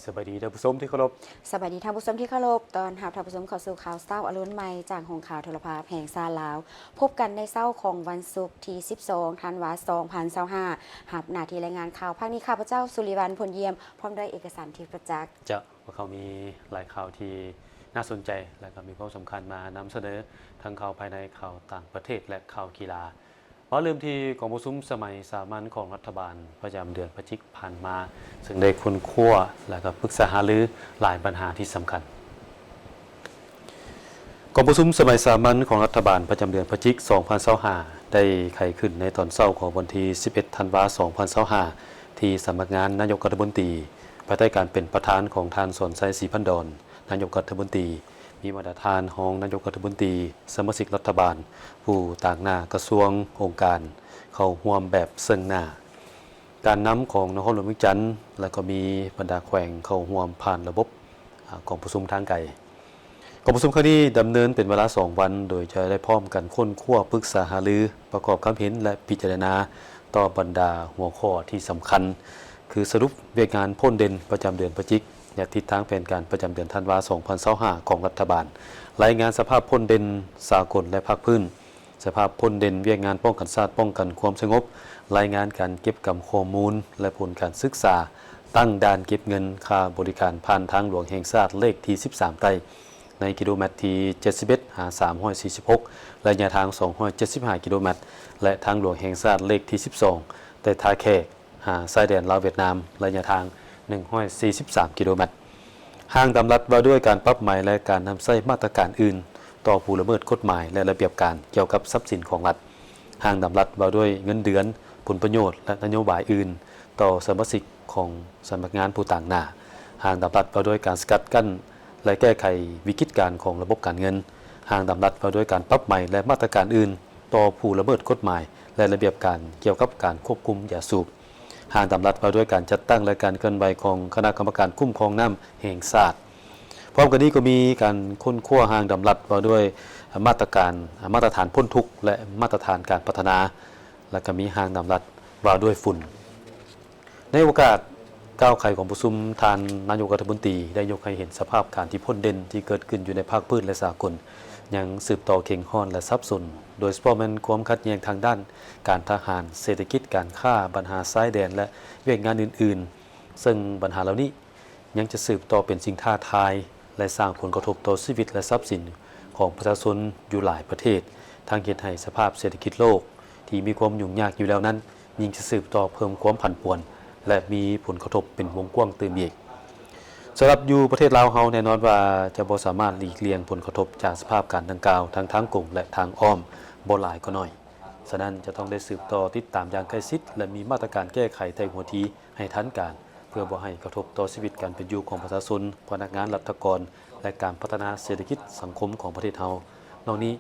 สวัสดีท่านผู้ชมที่เคารพสวัสดีท่านผู้ชมที่เคารพตอนรับท่านผู้ชมเข้าสู่ข่าวเช้าอรุณใหม่จากหงข่าวโทรภาพแห่งซาลาวพบกันในเช้าของวันศุกร์ที่12ธันวาคม2025หับหน้าที่รายงานข่าวภาคนี้ข้าพเจ้าสุริวัลย์พลเยี่ยมพร้อมด้วยเอกสารที่ประจักษ์ว่าเขามีหลายข่าวที่น่าสนใจและก็มีความสำคัญมานำเสนอทั้งข่าวภายในข่าวต่างประเทศและข่าวกีฬาเพราะเริ่มที่กองประชุมสมัยสามัญของรัฐบาลประจำเดือนพฤศจิกายนผ่านมาซึ่งได้ค้นคว้าและก็ปรึกษาหารือหลายปัญหาที่สำคัญกองประชุมสมัยสามัญของรัฐบาลประจำเดือนพฤศจิกายน2025ได้ไขขึ้นในตอนเช้าของวันที่11ธันวาคม2025ที่สำนักงานนายกรัฐมนตรีภายใต้การเป็นประธานของท่านสนชัยศรีพันดรนายกรัฐมนตรีมีมาตรฐานรองนายกรัฐมนตรีสมาชิกรัฐบาลผู้ต่างหน้ากระทรวงองค์การเข้าร่วมแบบซึ่งหน้าการนำของนครหลวงเวียงจันทร์และก็มีบรรดาแขวงเข้าร่วมผ่านระบบกองประชุมทางไกลกองประชุมครั้งนี้ดำเนินเป็นเวลา2วันโดยจะได้พร้อมกันค้นคว้าปรึกษาหารือประกอบความเห็นและพิจารณาต่อบรรดาหัวข้อที่สำคัญคือสรุปเวียกงานพ้นเด่นประจำเดือนพฤศจิกายนและทิศทางแผนการประจำเดือนธันวาคม2025ของรัฐบาลรายงานสภาพพ้นเด่นสากลและภาคพื้นสภาพพ้นเด่นเวียกงานป้องกันชาติป้องกันความสงบรายงานการเก็บกำข้อมูลและผลการศึกษาตั้งด่านเก็บเงินค่าบริการผ่านทางหลวงแห่งชาติเลขที่13ไต้ในกิโลเมตรที่71หา346ระยะทาง275กิโลเมตรและทางหลวงแห่งชาติเลขที่12แต่ท่าแขกหาชายแดนลาวเวียดนามระยะทาง143กิโลเมตรห้างดำรัดว่าด้วยการปรับใหม่และการนำใช้มาตรการอื่นต่อผู้ละเมิดกฎหมายและระเบียบการเกี่ยวกับทรัพย์สินของรัฐห้างดำรัดว่าด้วยเงินเดือนผลประโยชน์และนโยบายอื่นต่อสมาชิกของสำนักงานผู้ต่างหน้าห้างดำรัดว่าด้วยการสกัดกั้นและแก้ไขวิกฤตการของระบบการเงินห้างดำรัดว่าด้วยการปรับใหม่และมาตรการอื่นต่อผู้ละเมิดกฎหมายและระเบียบการเกี่ยวกับการควบคุมยาสูบห้างดำรัดว่าด้วยการจัดตั้งและการเคลื่อนไหวของคณะกรรมการคุ้มครองน้ำแห่งชาติพร้อมกันนี้ก็มีการค้นคว้าห้างดำรัดว่าด้วยมาตรฐานพ้นทุกข์และมาตรฐานการพัฒนาและก็มีห้างดำรัดว่าด้วยฝุ่นในโอกาสก้าวไขของประชุมทานนายกรัฐมนตรีได้ยกให้เห็นสภาพการที่พ้นเด่นที่เกิดขึ้นอยู่ในภาคพื้นและสากลยังสืบต่อเข่งห้อนและซับซ้อนโดยเฉพาะมันความขัดแย้งทางด้านการทหารเศรษฐกิจการค้าปัญหาชายแดนและเวียกงานอื่นๆซึ่งปัญหาเหล่านี้ยังจะสืบต่อเป็นสิ่งท้าทายและสร้างผลกระทบต่อชีวิตและทรัพย์สินของประชาชนอยู่หลายประเทศทางเหตุให้สภาพเศรษฐกิจโลกที่มีความยุ่งยากอยู่แล้วนั้นยิ่งจะสืบต่อเพิ่มความผันผวนและมีผลกระทบเป็นวงกว้างเติมอีกสำหรับอยู่ประเทศลาวเฮาแน่นอนว่าจะบ่สามารถหลีกเลี่ยงผลกระทบจากสภาพการดังกล่าวทั้งทางกงและทางอ้อมบ่หลายก็น้อยฉะนั้นจะต้องได้สืบต่อติดตามอย่างใกล้ชิดและมีมาตรการแก้ไขแต่หัวทีให้ทันการเพื่อบ่ให้กระทบต่อชีวิตการเป็นอยู่ของประชาชนพนักงานรัฐกรและการพัฒนาเศรษฐกิจสังคมของประเทศเฮานอกนี้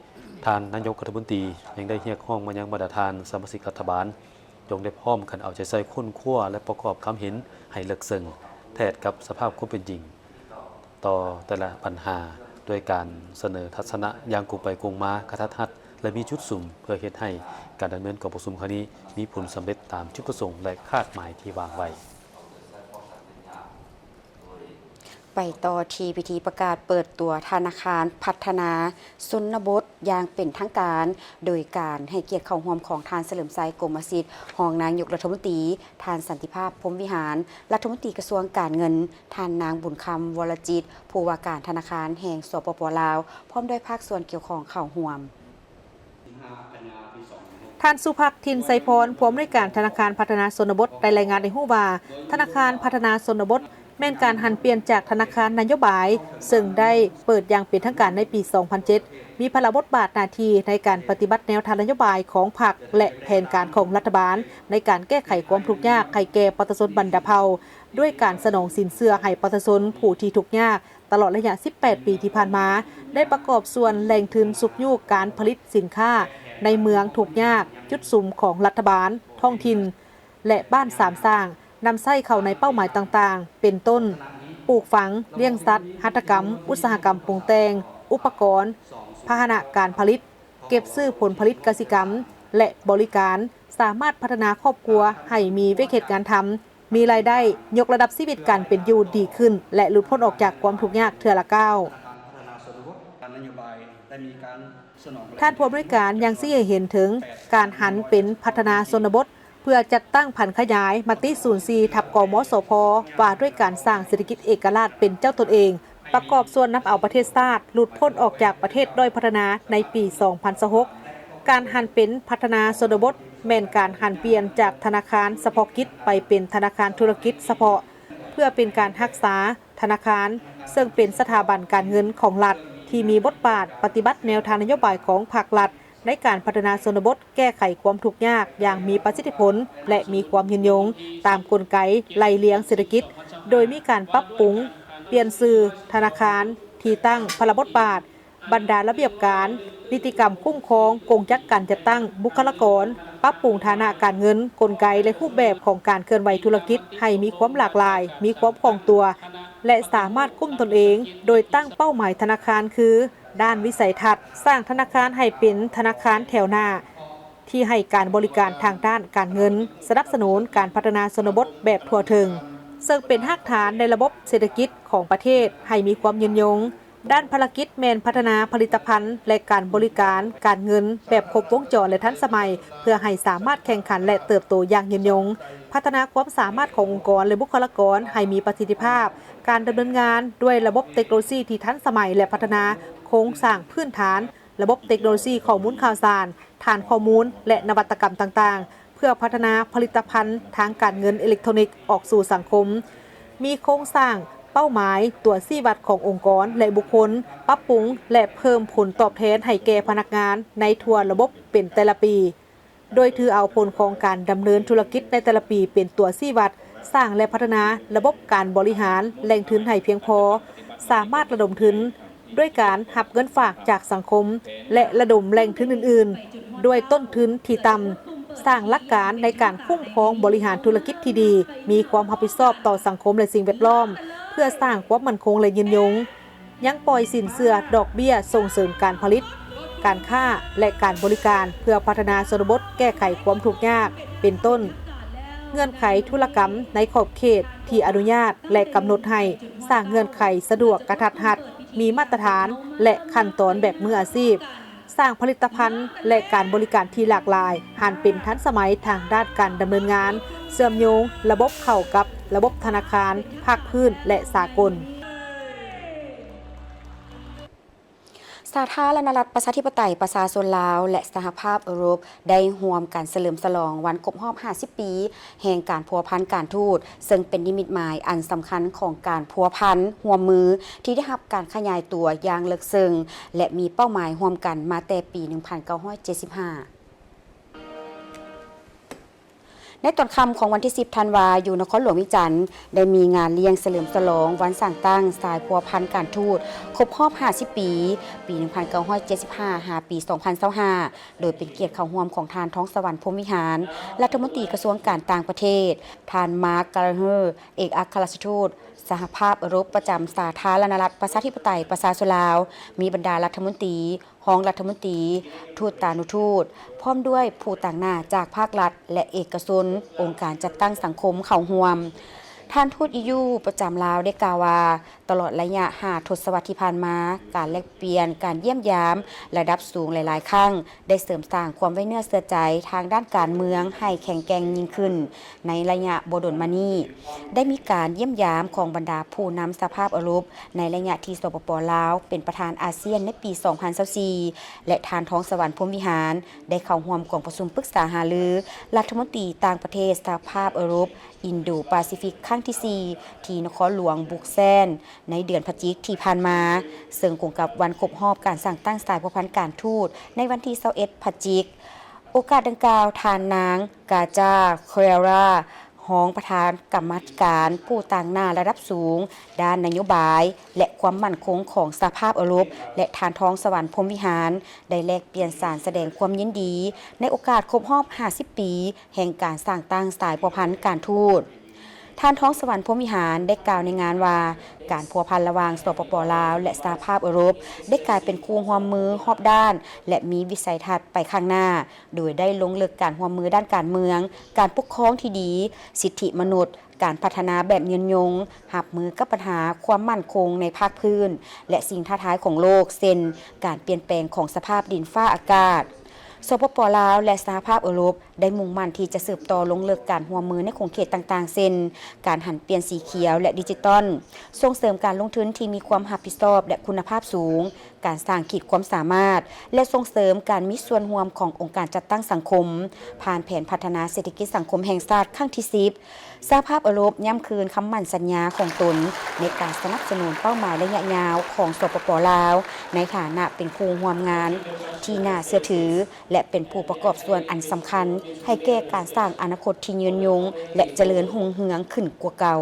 ท่านนายกรัฐมนตรียังได้เรียกร้องมายังบรรดาท่านสมาชิกรัฐบาลจงได้พร้อมกันเอาใจใส่ค้นคว้าและประกอบความเห็นให้ลึกซึ้งแทนกับสภาพความเป็นจริงต่อแต่ละปัญหาด้วยการเสนอทัศนะอย่างกงไปกงมากระทัดรัดและมีจุดสุ่มเพื่อเฮ็ดให้การดำเนินการประชุมครั้งนี้มีผลสำเร็จตามจุดประสงค์และคาดหมายที่วางไว้ไปต่อที่พิธีประกาศเปิดตัวธนาคารพัฒนาชนบทอย่างเป็นทางการโดยการให้เกียรติเข้าร่วมของทานเฉลิมชัยกรมสิทธิ์รองนายกรัฐมนตรีทานสันติภาพพรหมวิหารรัฐมนตรีกระทรวงการเงินทานนางบุญคำวรจิตผู้ว่าการธนาคารแห่งสปป.ลาวพร้อมด้วยภาคส่วนเกี่ยวข้องเข้าร่วมท่านสุภักดิ์ ทินไซพรผู้อำนวยการธนาคารพัฒนาชนบทได้รายงานในฮู้ว่าธนาคารพัฒนาชนบทแม่นการหันเปลี่ยนจากธนาคารนโยบายซึ่งได้เปิดอย่างเป็นทางการในปี 2007 มีพละบทบาทหน้าที่ในการปฏิบัติแนวทางนโยบายของพรรคและแผนการของรัฐบาลในการแก้ไขความทุกข์ยากให้แก่ประชาชนบรรดาเผ่าด้วยการสนองสินเชื่อให้ประชาชนผู้ที่ทุกข์ยากตลอดระยะ 18 ปีที่ผ่านมาได้ประกอบส่วนแหล่งทุนสุขยุการผลิตสินค้าในเมืองทุกข์ยากจุดสุมของรัฐบาลท้องถิ่นและบ้านสามสร้างนำไส้เข้าในเป้าหมายต่างๆเป็นต้นปลูกฝังเลี้ยงสัตว์หัตถกรรมอุตสาหกรรมปรุงแต่งอุปกรณ์พาหนะการผลิตเก็บซื้อผลผลิตกสิกรรมและบริการสามารถพัฒนาครอบครัวให้มีเวกเหตุการณ์ทำ มีรายได้ยกระดับชีวิตการเป็นอยู่ดีขึ้น และหลุดพ้นออกจากความทุกข์ยากเทื่อละก้าวท่านผู้บริการยังชี้ให้เห็นถึงการหันเป็นพัฒนาชนบทเพื่อจัดตั้งผันขยายมติ04 ทับกมสพว่าด้วยการสร้างเศรษฐกิจเอกราชเป็นเจ้าตนเองประกอบส่วนนับเอาประเทศชาติหลุดพ้นออกจากประเทศด้อยพัฒนาในปี 2026 การหันเป็นพัฒนาชนบทแม่นการหันเปลี่ยนจากธนาคารเฉพาะกิจไปเป็นธนาคารธุรกิจเฉพาะเพื่อเป็นการรักษาธนาคารซึ่งเป็นสถาบันการเงินของรัฐที่มีบทบาทปฏิบัติแนวทางนโยบายของภาครัฐในการพัฒนาชนบทแก้ไขความทุกข์ยากอย่างมีประสิทธิผลและมีความยืนยงตามกลไกไล่เลี้ยงเศรษฐกิจโดยมีการปรับปรุงเปลี่ยนชื่อธนาคารที่ตั้งพลบทบาทบรรดาระเบียบการนิติกรรมคุ้มครองกงจักการจัดตั้งบุคลากรปรับปรุงฐานะการเงินกลไกและรูปแบบของการเคลื่อนไหวธุรกิจให้มีความหลากหลายมีความคล่องตัวและสามารถคุ้มตนเองโดยตั้งเป้าหมายธนาคารคือด้านวิสัยทัศน์สร้างธนาคารให้เป็นธนาคารแถวหน้าที่ให้การบริการทางด้านการเงินสนับสนุนการพัฒนาชนบทแบบทั่วถึงซึ่งเป็นรากฐานในระบบเศรษฐกิจของประเทศให้มีความยืนยงด้านภารกิจแมนพัฒนาผลิตภัณฑ์และการบริการการเงินแบบครบวงจรและทันสมัยเพื่อให้สามารถแข่งขันและเติบโตอย่างยืนยงพัฒนาความสามารถขององค์กรและบุคลากรให้มีประสิทธิภาพการดำเนินงานด้วยระบบเทคโนโลยีที่ทันสมัยและพัฒนาโครงสร้างพื้นฐานระบบเทคโนโลยีข้อมูลข่าวสารฐานข้อมูลและนวัตกรรมต่างๆเพื่อพัฒนาผลิตภัณฑ์ทางการเงินอิเล็กทรอนิกส์ออกสู่สังคมมีโครงสร้างเป้าหมายตัวชี้วัดขององค์กรและบุคคลปรับปรุงและเพิ่มผลตอบแทนให้แก่พนักงานในทั่วระบบเป็นแต่ละปีโดยถือเอาผลของการดำเนินธุรกิจในแต่ละปีเป็นตัวชี้วัดสร้างและพัฒนาระบบการบริหารแหล่งทุนให้เพียงพอสามารถระดมทุนด้วยการหับเงินฝากจากสังคมและระดมแหล่งทุนอื่นๆด้วยต้นทุนที่ต่ำสร้างหลักการในการคุ้มครองบริหารธุรกิจที่ดีมีความรับผิดชอบต่อสังคมและสิ่งแวดล้อมเพื่อสร้างความมั่นคงและยืนยงยังปล่อยสินเชื่อดอกเบี้ยส่งเสริมการผลิตการค้าและการบริการเพื่อพัฒนาชนบทแก้ไขความทุกข์ยากเป็นต้นเงื่อนไขธุรกรรมในขอบเขตที่อนุญาตและกำหนดให้สร้างเงื่อนไขสะดวกกระทัดรัดมีมาตรฐานและขั้นตอนแบบมืออาชีพสร้างผลิตภัณฑ์และการบริการที่หลากหลายหันเป็นทันสมัยทางด้านการดำเนินงานเชื่อมโยงระบบเข้ากับระบบธนาคารภาคพื้นและสากลสาธารณรัฐประชาธิปไตยประชาชนลาวและสหภาพยุโรปได้ร่วมกันเฉลิมฉลองวันครบรอบ 50 ปีแห่งการพัวพันการทูตซึ่งเป็นนิมิตหมายอันสำคัญของการพัวพันร่วมมือที่ได้รับการขยายตัวอย่างลึกซึ้งและมีเป้าหมายร่วมกันมาแต่ปี 1975ในตอนค่ำของวันที่ 10 ธันวาคมอยู่นครหลวงวิจันทร์ได้มีงานเลี้ยงเฉลิมฉลองวันสร้างตั้งสายพัวพันการทูตครบรอบ 50 ปี 1975 หาปี 2025 โดยเป็นเกียรติเข้าร่วมของทานท้องสวรรค์พรหมวิหารรัฐมนตรีกระทรวงการต่างประเทศทานมาร์ค กาลาเฮอร์เอกอัครราชทูตสหภาพยุโรปประจำสาธารณรัฐประชาธิปไตยประชาชนลาวมีบรรดารัฐมนตรีรองรัฐมนตรีทูตตานุทูตพร้อมด้วยผู้ต่างหน้าจากภาครัฐและเอกชนองค์การจัดตั้งสังคมเข้าร่วมท่านทูตEUประจำลาวได้กล่าวว่าตลอดระยะ5 ทศวรรษที่ผ่านมาการแลกเปลี่ยนการเยี่ยมยามระดับสูงหลายๆครั้งได้เสริมสร้างความไว้เนื้อเชื่อใจทางด้านการเมืองให้แข็งแกร่งยิ่งขึ้นในระยะบ่ดนมานี้ได้มีการเยี่ยมยามของบรรดาผู้นำสภาพยุโรปในระยะที่สปป.ลาวเป็นประธานอาเซียนในปี 2024 และทานท้องสวรรค์พรหมวิหารได้เข้าร่วมกองประชุมปรึกษาหารือรัฐมนตรีต่างประเทศสภาพยุโรปอินโดแปซิฟิกครั้งที่ 4 ที่นครหลวงบุกแซนในเดือนพฤศจิกายนที่ผ่านมาซึ่งตรงกับวันครบรอบการสร้างตั้งสายพัวพันการทูตในวันที่ 21 พฤศจิกายนโอกาสดังกล่าวทานนางกาจาเคเรรารองประธานกรรมาธิการผู้ต่างหน้าระดับสูงด้านนโยบายและความมั่นคงของสหภาพยุโรปและทานท้องสวรรค์พรหมวิหารได้แลกเปลี่ยนสารแสดงความยินดีในโอกาสครบรอบ 50 ปีแห่งการสร้างตั้งสายพัวพันการทูต ท่านท้องสวรรค์พรหมวิหารได้กล่าวในงานว่าการพัวพันระหว่างสปป.ลาวและสหภาพยุโรปได้กลายเป็นคู่ร่วมมือรอบด้าน และมีวิสัยทัศน์ไปข้างหน้า โดยได้ลงลึกการร่วมมือด้านการเมือง การปกครองที่ดี สิทธิมนุษย์ การพัฒนาแบบยืนยงหับมือกับปัญหาความมั่นคงในภาคพื้น และสิ่งท้าทายของโลกเช่นการเปลี่ยนแปลงของสภาพดินฟ้าอากาศสปป.ลาวและสหภาพยุโรปได้มุ่งมั่นที่จะสืบต่อลงลึกการร่วมมือในขงเขตต่างๆเช่นการหันเปลี่ยนสีเขียวและดิจิตอลส่งเสริมการลงทุนที่มีความรับผิดชอบและคุณภาพสูงการสร้างขีดความสามารถและส่งเสริมการมีส่วนร่วมขององค์การจัดตั้งสังคมผ่านแผนพัฒนาเศรษฐกิจสังคมแห่งชาติครั้งที่10สหภาพยุโรปย้ำคืนคำมั่นสัญญาของตนในการสนับสนุนเป้าหมายระยะยาวของสปป.ลาวในฐานะเป็นผู้ร่วมงานที่น่าเชื่อถือและเป็นผู้ประกอบส่วนอันสำคัญให้แก่การสร้างอนาคตที่ยืนยงและเจริญรุ่งเรืองขึ้นกว่าเก่า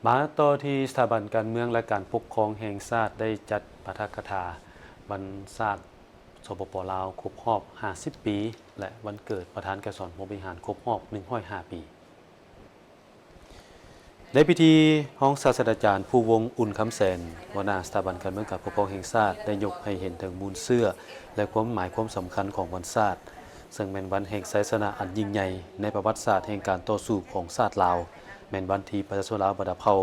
มาต่อที่สถาบันการเมืองและการปกครองแห่งชาติได้จัดปาฐกถาวันชาติสปป.ลาวครบรอบ50 ปีและวันเกิดประธานกสรพรหมวิหารครบรอบ105 ปีในพิธีห้องศาสตราจารย์ผู้วงอุ่นคำแสนหัวหน้าสถาบันการเมืองการปกครองแห่งชาติได้ยกให้เห็นถึงมูลเสื้อและความหมายความสำคัญของวันชาติซึ่งเป็นวันแห่งชัยชนะอันยิ่งใหญ่ในประวัติศาสตร์แห่งการต่อสู้ของชาติลาวแม่นวันที่ประชาชนลาวบัดเผา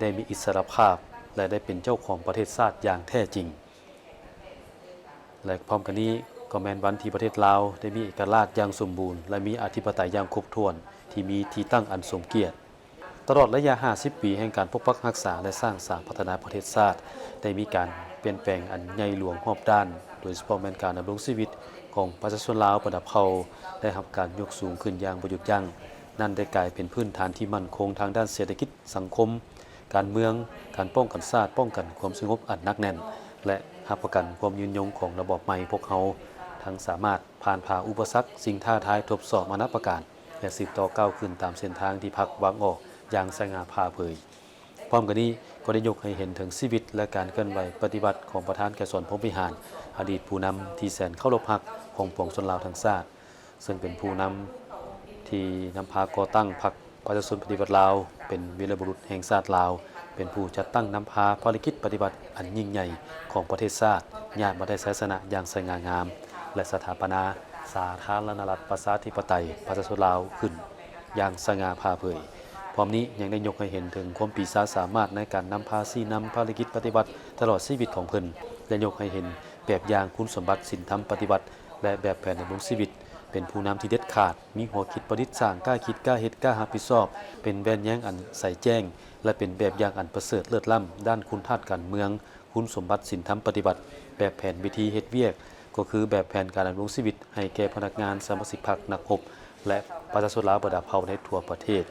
ได้มีอิสรภาพและได้เป็นเจ้าของประเทศชาติอย่างแท้จริงและพร้อมกันนี้ก็แม่นวันที่ประเทศลาวได้มีเอกราชอย่างสมบูรณ์และมีอธิปไตยอย่างครบถ้วนที่มีที่ตั้งอันสมเกียรติตลอดระยะ50 ปีแห่งการปกปักรักษาและสร้างสรรค์พัฒนาประเทศชาติได้มีการเปลี่ยนแปลงอันใหญ่หลวงรอบด้านโดยเฉพาะแม่นการดำรงชีวิตของประชาชนลาวบัดเผาได้รับการยกสูงขึ้นอย่างบ่หยุดยั้งนั่นได้กลายเป็นพื้นฐานที่มั่นคงทางด้านเศรษฐกิจสังคมการเมืองการป้องกันชาติป้องกันความสงบอันหนักแน่นและรับประกันความยืนยงของระบอบใหม่พวกเขาทั้งสามารถผ่านผ่าอุปสรรคสิ่งท้าทายทดสอบมานับประการและสืบต่อก้าวขึ้นตามเส้นทางที่พรรควางออกอย่างสง่าผ่าเผยพร้อมกันนี้ก็ได้ยกให้เห็นถึงชีวิตและการเคลื่อนไหวปฏิบัติของประธานกสรพรหมวิหารอดีตผู้นำที่แสนเคารพรักของปวงชนลาวทั้งชาติซึ่งเป็นผู้นำที่นำพาก่อตั้งพรรคประชาชนปฏิวัติลาวเป็นวีรบุรุษแห่งชาติลาวเป็นผู้จัดตั้งนำพาภารกิจปฏิบัติอันยิ่งใหญ่ของประเทศชาติญาติมาได้ศาสนาอย่างสง่างามและสถาปนาสาธารณรัฐประชาธิปไตยประชาชนลาวขึ้นอย่างสง่าผ่าเผยพร้อมนี้ยังได้ยกให้เห็นถึงความปีศาจสามารถในการนำพาชี้นำภารกิจปฏิบัติตลอดชีวิตของเพิ่นและยกให้เห็นแบบอย่างคุณสมบัติศีลธรรมปฏิบัติและแบบแผนดำรงชีวิตเป็นผู้นำที่เด็ดขาดมีหัวคิดประดิษฐ์สร้างกล้าคิดกล้าเฮ็ดกล้ารับผิดชอบเป็นแบนแย้งอันใส่แจ้งและเป็นแบบอย่างอันประเสริฐเลิศล้ำด้านคุณธาตุการเมืองคุณสมบัติศีลธรรมปฏิบัติแบบแผนวิธีเฮ็ดเวียกก็คือแบบแผนการดำรงชีวิตให้แก่พนักงานสมาชิกพรรคนักรบและประชาชนลาวบัดเผาในทั่วประเทศ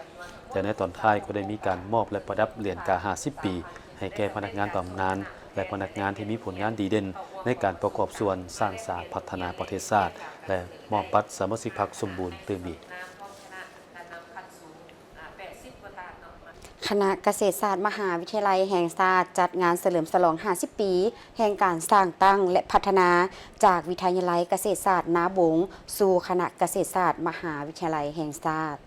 แต่ในตอนท้ายก็ได้มีการมอบและประดับเหรียญกา50 ปีให้แก่พนักงานบำนาญและพนักงานที่มีผลงานดีเด่นในการประกอบส่วนสร้างสรรค์พัฒนาประเทศชาติและมอบบัตรสมาชิกพรรคสมบูรณ์เติมอีกคณะเกษตรศาสตร์มหาวิทยาลัยแห่งชาติจัดงานเฉลิมฉลอง50 ปีแห่งการสร้างตั้งและพัฒนาจากวิทยาลัยเกษตรศาสตร์นาบงสู่คณะเกษตรศาสตร์มหาวิทยาลัยแห่งชาติ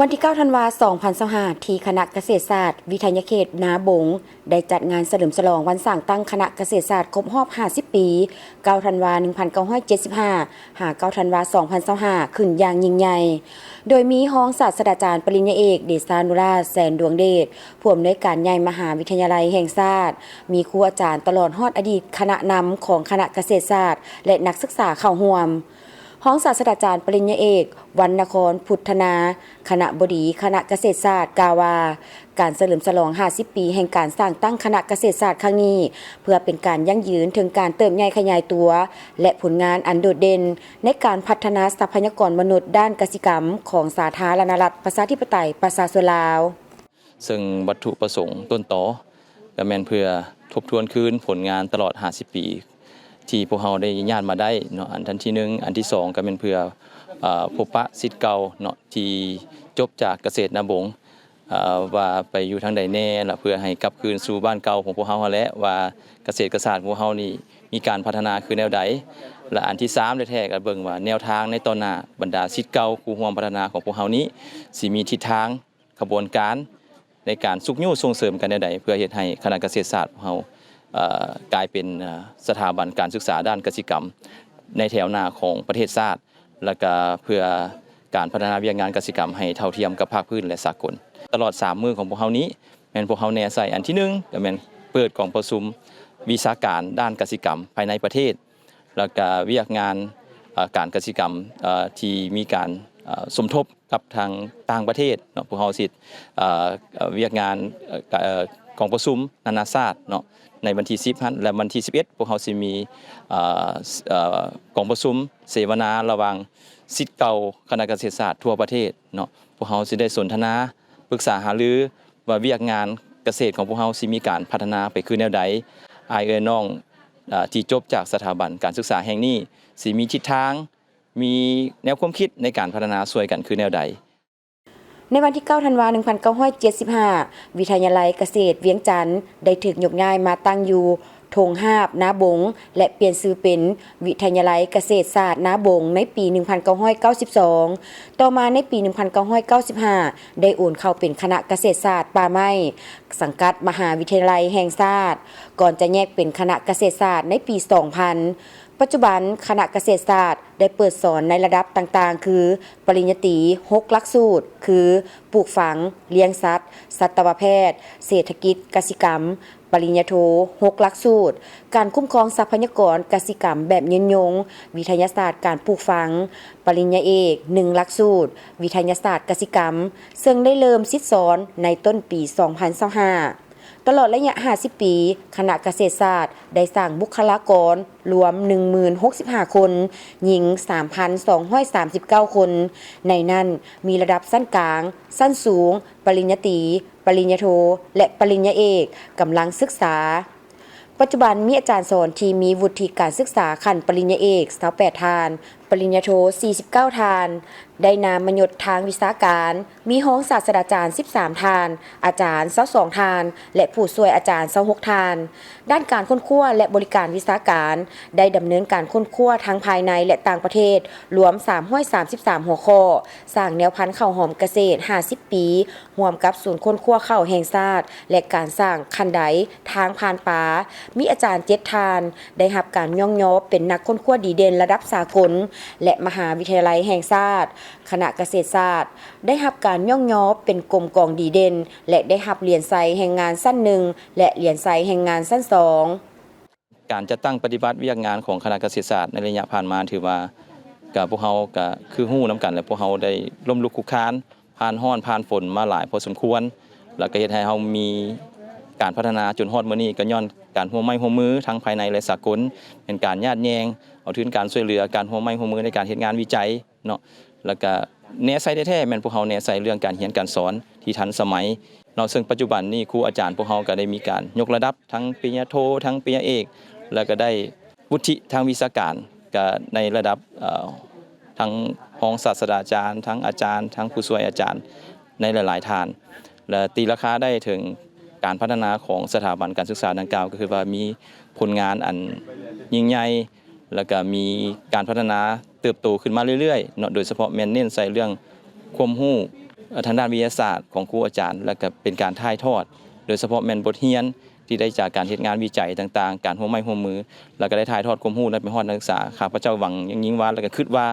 วันที่ 9 ธันวาคม 2025 ที่คณะเกษตรศาสตร์วิทยาเขตนาบงได้จัดงานเฉลิมฉลองวันสร้างตั้งคณะเกษตรศาสตร์ครบรอบ 50 ปี 9 ธันวาคม 1975 หา 9 ธันวาคม 2025 ขึ้นอย่างยิ่งใหญ่โดยมีรองศาสตราจารย์ปริญญาเอกเดชานุราชแสนดวงเดชผู้อำนวยการใหญ่มหาวิทยาลัยแห่งชาติมีครูอาจารย์ตลอดฮอดอดีตคณะนำของคณะเกษตรศาสตร์และนักศึกษาเข้าร่วมรองศาสตราจารย์ปริญญาเอกวรรณนครพุทธนาคณะบดีคณะเกษตรศาสตร์กล่าวว่าการเฉลิมฉลอง50 ปีแห่งการสร้างตั้งคณะเกษตรศาสตร์ครั้งนี้เพื่อเป็นการยั่งยืนถึงการเติบใหญ่ขยายตัวและผลงานอันโดดเด่นในการพัฒนาทรัพยากรมนุษย์ด้านกสิกรรมของสาธารณรัฐประชาธิปไตยประชาชนลาวซึ่งวัตถุประสงค์ต้นตอก็แม่นเพื่อทบทวนคืนผลงานตลอด50 ปีที่พวกเราได้ญาติมาได้เนาะอันที่1อันที่2ก็เป็นเพื่อพบปะศิษย์เก่าเนาะที่จบจากเกษตรนาบง ว่าไปอยู่ทางใดแน่และเพื่อให้กลับคืนสู่บ้านเก่าของพวกเฮาแหละว่าเกษตรศาสตร์ของพวกเฮานี่มีการพัฒนาคือแนวใดและอันที่3แท้ๆก็เบิ่งว่าแนวทางในตอนหน้าบรรดาศิษย์เก่าครูร่วมพัฒนาของพวกเฮานี้สิมีทิศทางขบวนการในการสุกยู่ส่งเสริมกันแนวใดเพื่อเฮ็ดให้คณะเกษตรศาสตร์ของเฮากลายเป็นสถาบันการศึกษาด้านกสิกรรมในแถวหน้าของประเทศชาติและก็เพื่อการพัฒนาวิทยางานกสิกรรมให้เท่าเทียมกับภาคพื้นและสากลตลอด3มื้อของพวกเฮานี้แม่นพวกเฮาแน่ใส่อันที่1ก็แม่นเปิดกองประชุมวิชาการด้านกสิกรรมภายในประเทศแล้วก็วิทยางานการกสิกรรมที่มีการสมทบกับทางต่างประเทศเนาะพวกเฮาสิวิทยางานกองประชุมนานาชาติเนาะในวันที่10และวันที่11พวกเฮาสิมีกองประชุมเสวนาระหว่างศิษย์เก่าคณะเกษตรศาสตร์ทั่วประเทศเนาะพวกเฮาสิได้สนทนาปรึกษาหารือว่าวิทยางานเกษตรของพวกเฮาสิมีการพัฒนาไปคือแนวใดอ้ายเอ้ยน้องที่จบจากสถาบันการศึกษาแห่งนี้สิมีทิศทางมีแนวความคิดในการพัฒนาช่วยกันคือแนวใดในวันที่9ธันวาคม1975วิทยาลัยเกษตรเวียงจันทน์ได้ถูกยกย้ายมาตั้งอยู่ทงหาบนาบงและเปลี่ยนชื่อเป็นวิทยาลัยเกษตรศาสตร์นาบงในปี1992ต่อมาในปี1995ได้โอนเข้าเป็นคณะเกษตรศาสตร์ป่าไม้สังกัดมหาวิทยาลัยแห่งชาติก่อนจะแยกเป็นคณะเกษตรศาสตร์ในปี 2000ปัจจุบันคณะเกษตรศาสตร์ได้เปิดสอนในระดับต่างๆคือปริญญาตรี6หลักสูตรคือปลูกฝังเลี้ยงสัตว์สัตวแพทย์เศรษฐกิจกสิกรรมปริญญาโท6หลักสูตรการคุ้มครองทรัพยากรกสิกรรมแบบยืนยงวิทยาศาสตร์การปลูกฝังปริญญาเอก1หลักสูตรวิทยาศาสตร์กสิกรรมซึ่งได้เริ่มซิดสอนในต้นปี 2025ตลอดระยะ50 ปีคณะเกษตรศาสตร์ได้สร้างบุคลากรรวม 1065 คนหญิง 3,239 คน ในนั้นมีระดับสั้นกลางสั้นสูงปริญญาตรีปริญญาโทและปริญญาเอกกำลังศึกษาปัจจุบันมีอาจารย์สอนที่มีวุฒิการศึกษาขั้นปริญญาเอก28 ทานปริญญาโท49 ทานได้นามยศทางวิชาการมีห้องศาสตราจารย์13 ทานอาจารย์22 ทานและผู้ช่วยอาจารย์26 ทานด้านการค้นคว้าและบริการวิชาการได้ดำเนินการค้นคว้าทั้งภายในและต่างประเทศรวม333หัวข้อสร้างแนวพันธุ์ข้าวหอมเกษตร50 ปีร่วมกับศูนย์ค้นคว้าข้าวแห่งชาติและการสร้างคันไดทางผ่านป่ามีอาจารย์7 ทานได้รับการย่องยอเป็นนักค้นคว้าดีเด่นระดับสากลและมหาวิทยาลัยแห่งชาติคณะเกษตรศาสตร์ได้รับการย่องยอเป็นกรมกองดีเด่นและได้รับเหรียญไซแห่งงานสั้น1และเหรียญไซแห่งงานสั้น2การจัดตั้งปฏิบัติวิทยางานของคณะเกษตรศาสตร์ในระยะผ่านมาถือว่ากับพวกเฮาก็คือฮู้นํกันและพวกเฮาได้ล้มลุกคลุกคลานผ่านร้อนผ่านฝนมาหลายพอสมควรแล้วก็เฮ็ดให้เฮามีการพัฒนาจนฮอดมื้อนี้ก็ย้อนการร่วมไม้ร่วมมือทั้งภายในและสากลเป็นการญาติแยงเอาถึงการช่วยเหลือการร่วมไม้ร่วมมือในการเฮ็ดงานวิจัยเนาะแล้วก็แนวใส่แท้ๆแม่นพวกเฮาแนวใส่เรื่องการเรียนการสอนที่ทันสมัยเนาะซึ่งปัจจุบันนี้ครูอาจารย์พวกเฮาก็ได้มีการยกระดับทั้งปริญญาโททั้งปริญญาเอกแล้วก็ได้วุฒิทางวิชาการก็ในระดับทั้งห้องศาสตราจารย์ทั้งอาจารย์ทั้งผู้ช่วยอาจารย์ในหลายๆท่านและตีราคาได้ถึงการพัฒนาของสถาบันการศึกษาดังกล่าวก็คือว่ามีผลงานอันยิ่งใหญ่แล้วก็มีการพัฒนาเติบโตขึ้นมาเรื่อยๆเนาะโดยเฉพาะแม่นเน้นใส่เรื่องความรู้ทางด้านวิทยาศาสตร์ของครูอาจารย์แล้วก็เป็นการถ่ายทอดโดยเฉพาะแม่นบทเรียนที่ได้จากการเฮ็ดงานวิจัยต่างๆการร่วมไม้ร่วมมือแล้วก็ได้ถ่ายทอดความรู้นั้นไปฮอดนักศึกษาข้าพเจ้าหวังยิ่งว่าแล้วก็คิดว่า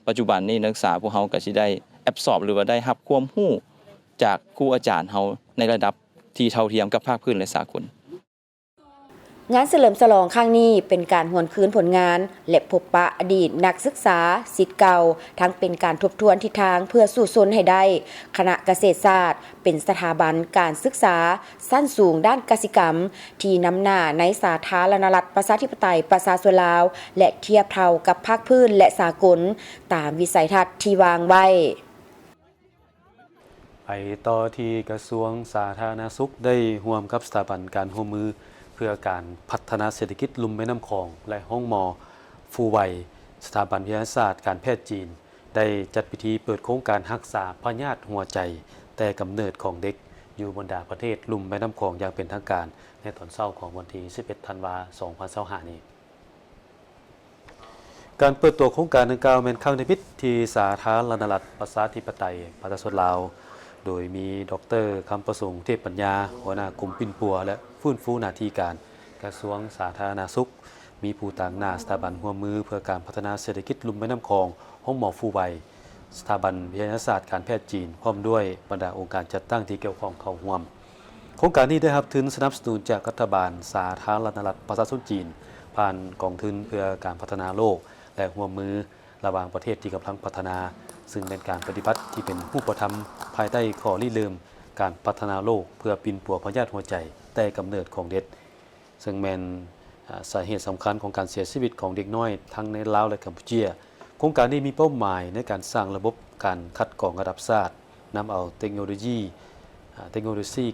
ปัจจุบันนี้นักศึกษาพวกเฮาก็สิได้แอบสอบหรือว่าได้รับความรู้จากครูอาจารย์เฮาในระดับที่เท่าเทียมกับภาคพื้นและสากลงานเฉลิมฉลองครั้งนี้เป็นการหวนคืนผลงานและพบปะอดีตนักศึกษาศิษย์เก่าทั้งเป็นการทบทวนทิศทางเพื่อสู่ชนให้ได้คณะเกษตรศาสตร์เป็นสถาบันการศึกษาสั้นสูงด้านกสิกรรมที่นำหน้าในสาธารณรัฐประชาธิปไตยประชาชนลาวและเทียบเท่ากับภาคพื้นและสากลตามวิสัยทัศน์ที่วางไว้ไปต่อที่กระทรวงสาธารณสุขได้ร่วมกับสถาบันการร่วมมือเพื่อการพัฒนาเศรษฐกิจลุ่มแม่น้ำคลองและห้องหมอฟูไวสถาบันวิทยาศาสตร์การแพทย์จีนได้จัดพิธีเปิดโครงการรักษาพยาธิหัวใจแต่กำเนิดของเด็ก อยู่บรรดาประเทศลุ่มแม่น้ำคลองอย่างเป็นทางการในตอนเช้าของวันที่ 11 ธันวาคม 2025 นี้การเปิดตัวโครงการดังกล่าวเป็นครั้งที่1ที่สาธารณรัฐประชาธิปไตยประชาชนลาวโดยมีดร.คำประสงค์เทพปัญญาหัวหน้ากลุ่มปิ่นปัวและฟื้นฟูหน้าที่การกระทรวงสาธารณสุขมีผู้ต่างหน้าสถาบันร่วมมือเพื่อการพัฒนาเศรษฐกิจลุ่มแม่น้ำคลองห้องหมอฟูไวสถาบันวิทยาศาสตร์การแพทย์จีนพร้อมด้วยบรรดาองค์การจัดตั้งที่เกี่ยวข้องเข้าร่วมโครงการนี้ได้รับทุนสนับสนุนจากรัฐบาลสาธารณรัฐประชาชนจีนผ่านกองทุนเพื่อการพัฒนาโลกและร่วมมือระหว่างประเทศที่กำลังพัฒนาซึ่งเป็นการปฏิบัติที่เป็นรูปธรรมภายใต้ข้อริเริ่มการพัฒนาโลกเพื่อปิ่นปัวพยาธิหัวใจแต่กำเนิดของเด็กซึ่งแม่นสาเหตุสำคัญของการเสียชีวิตของเด็กน้อยทั้งในลาวและกัมพูชีโครงการนี้มีเป้าหมายในการสร้างระบบการคัดกรองระดับชาตินำเอาเทคโนโลยี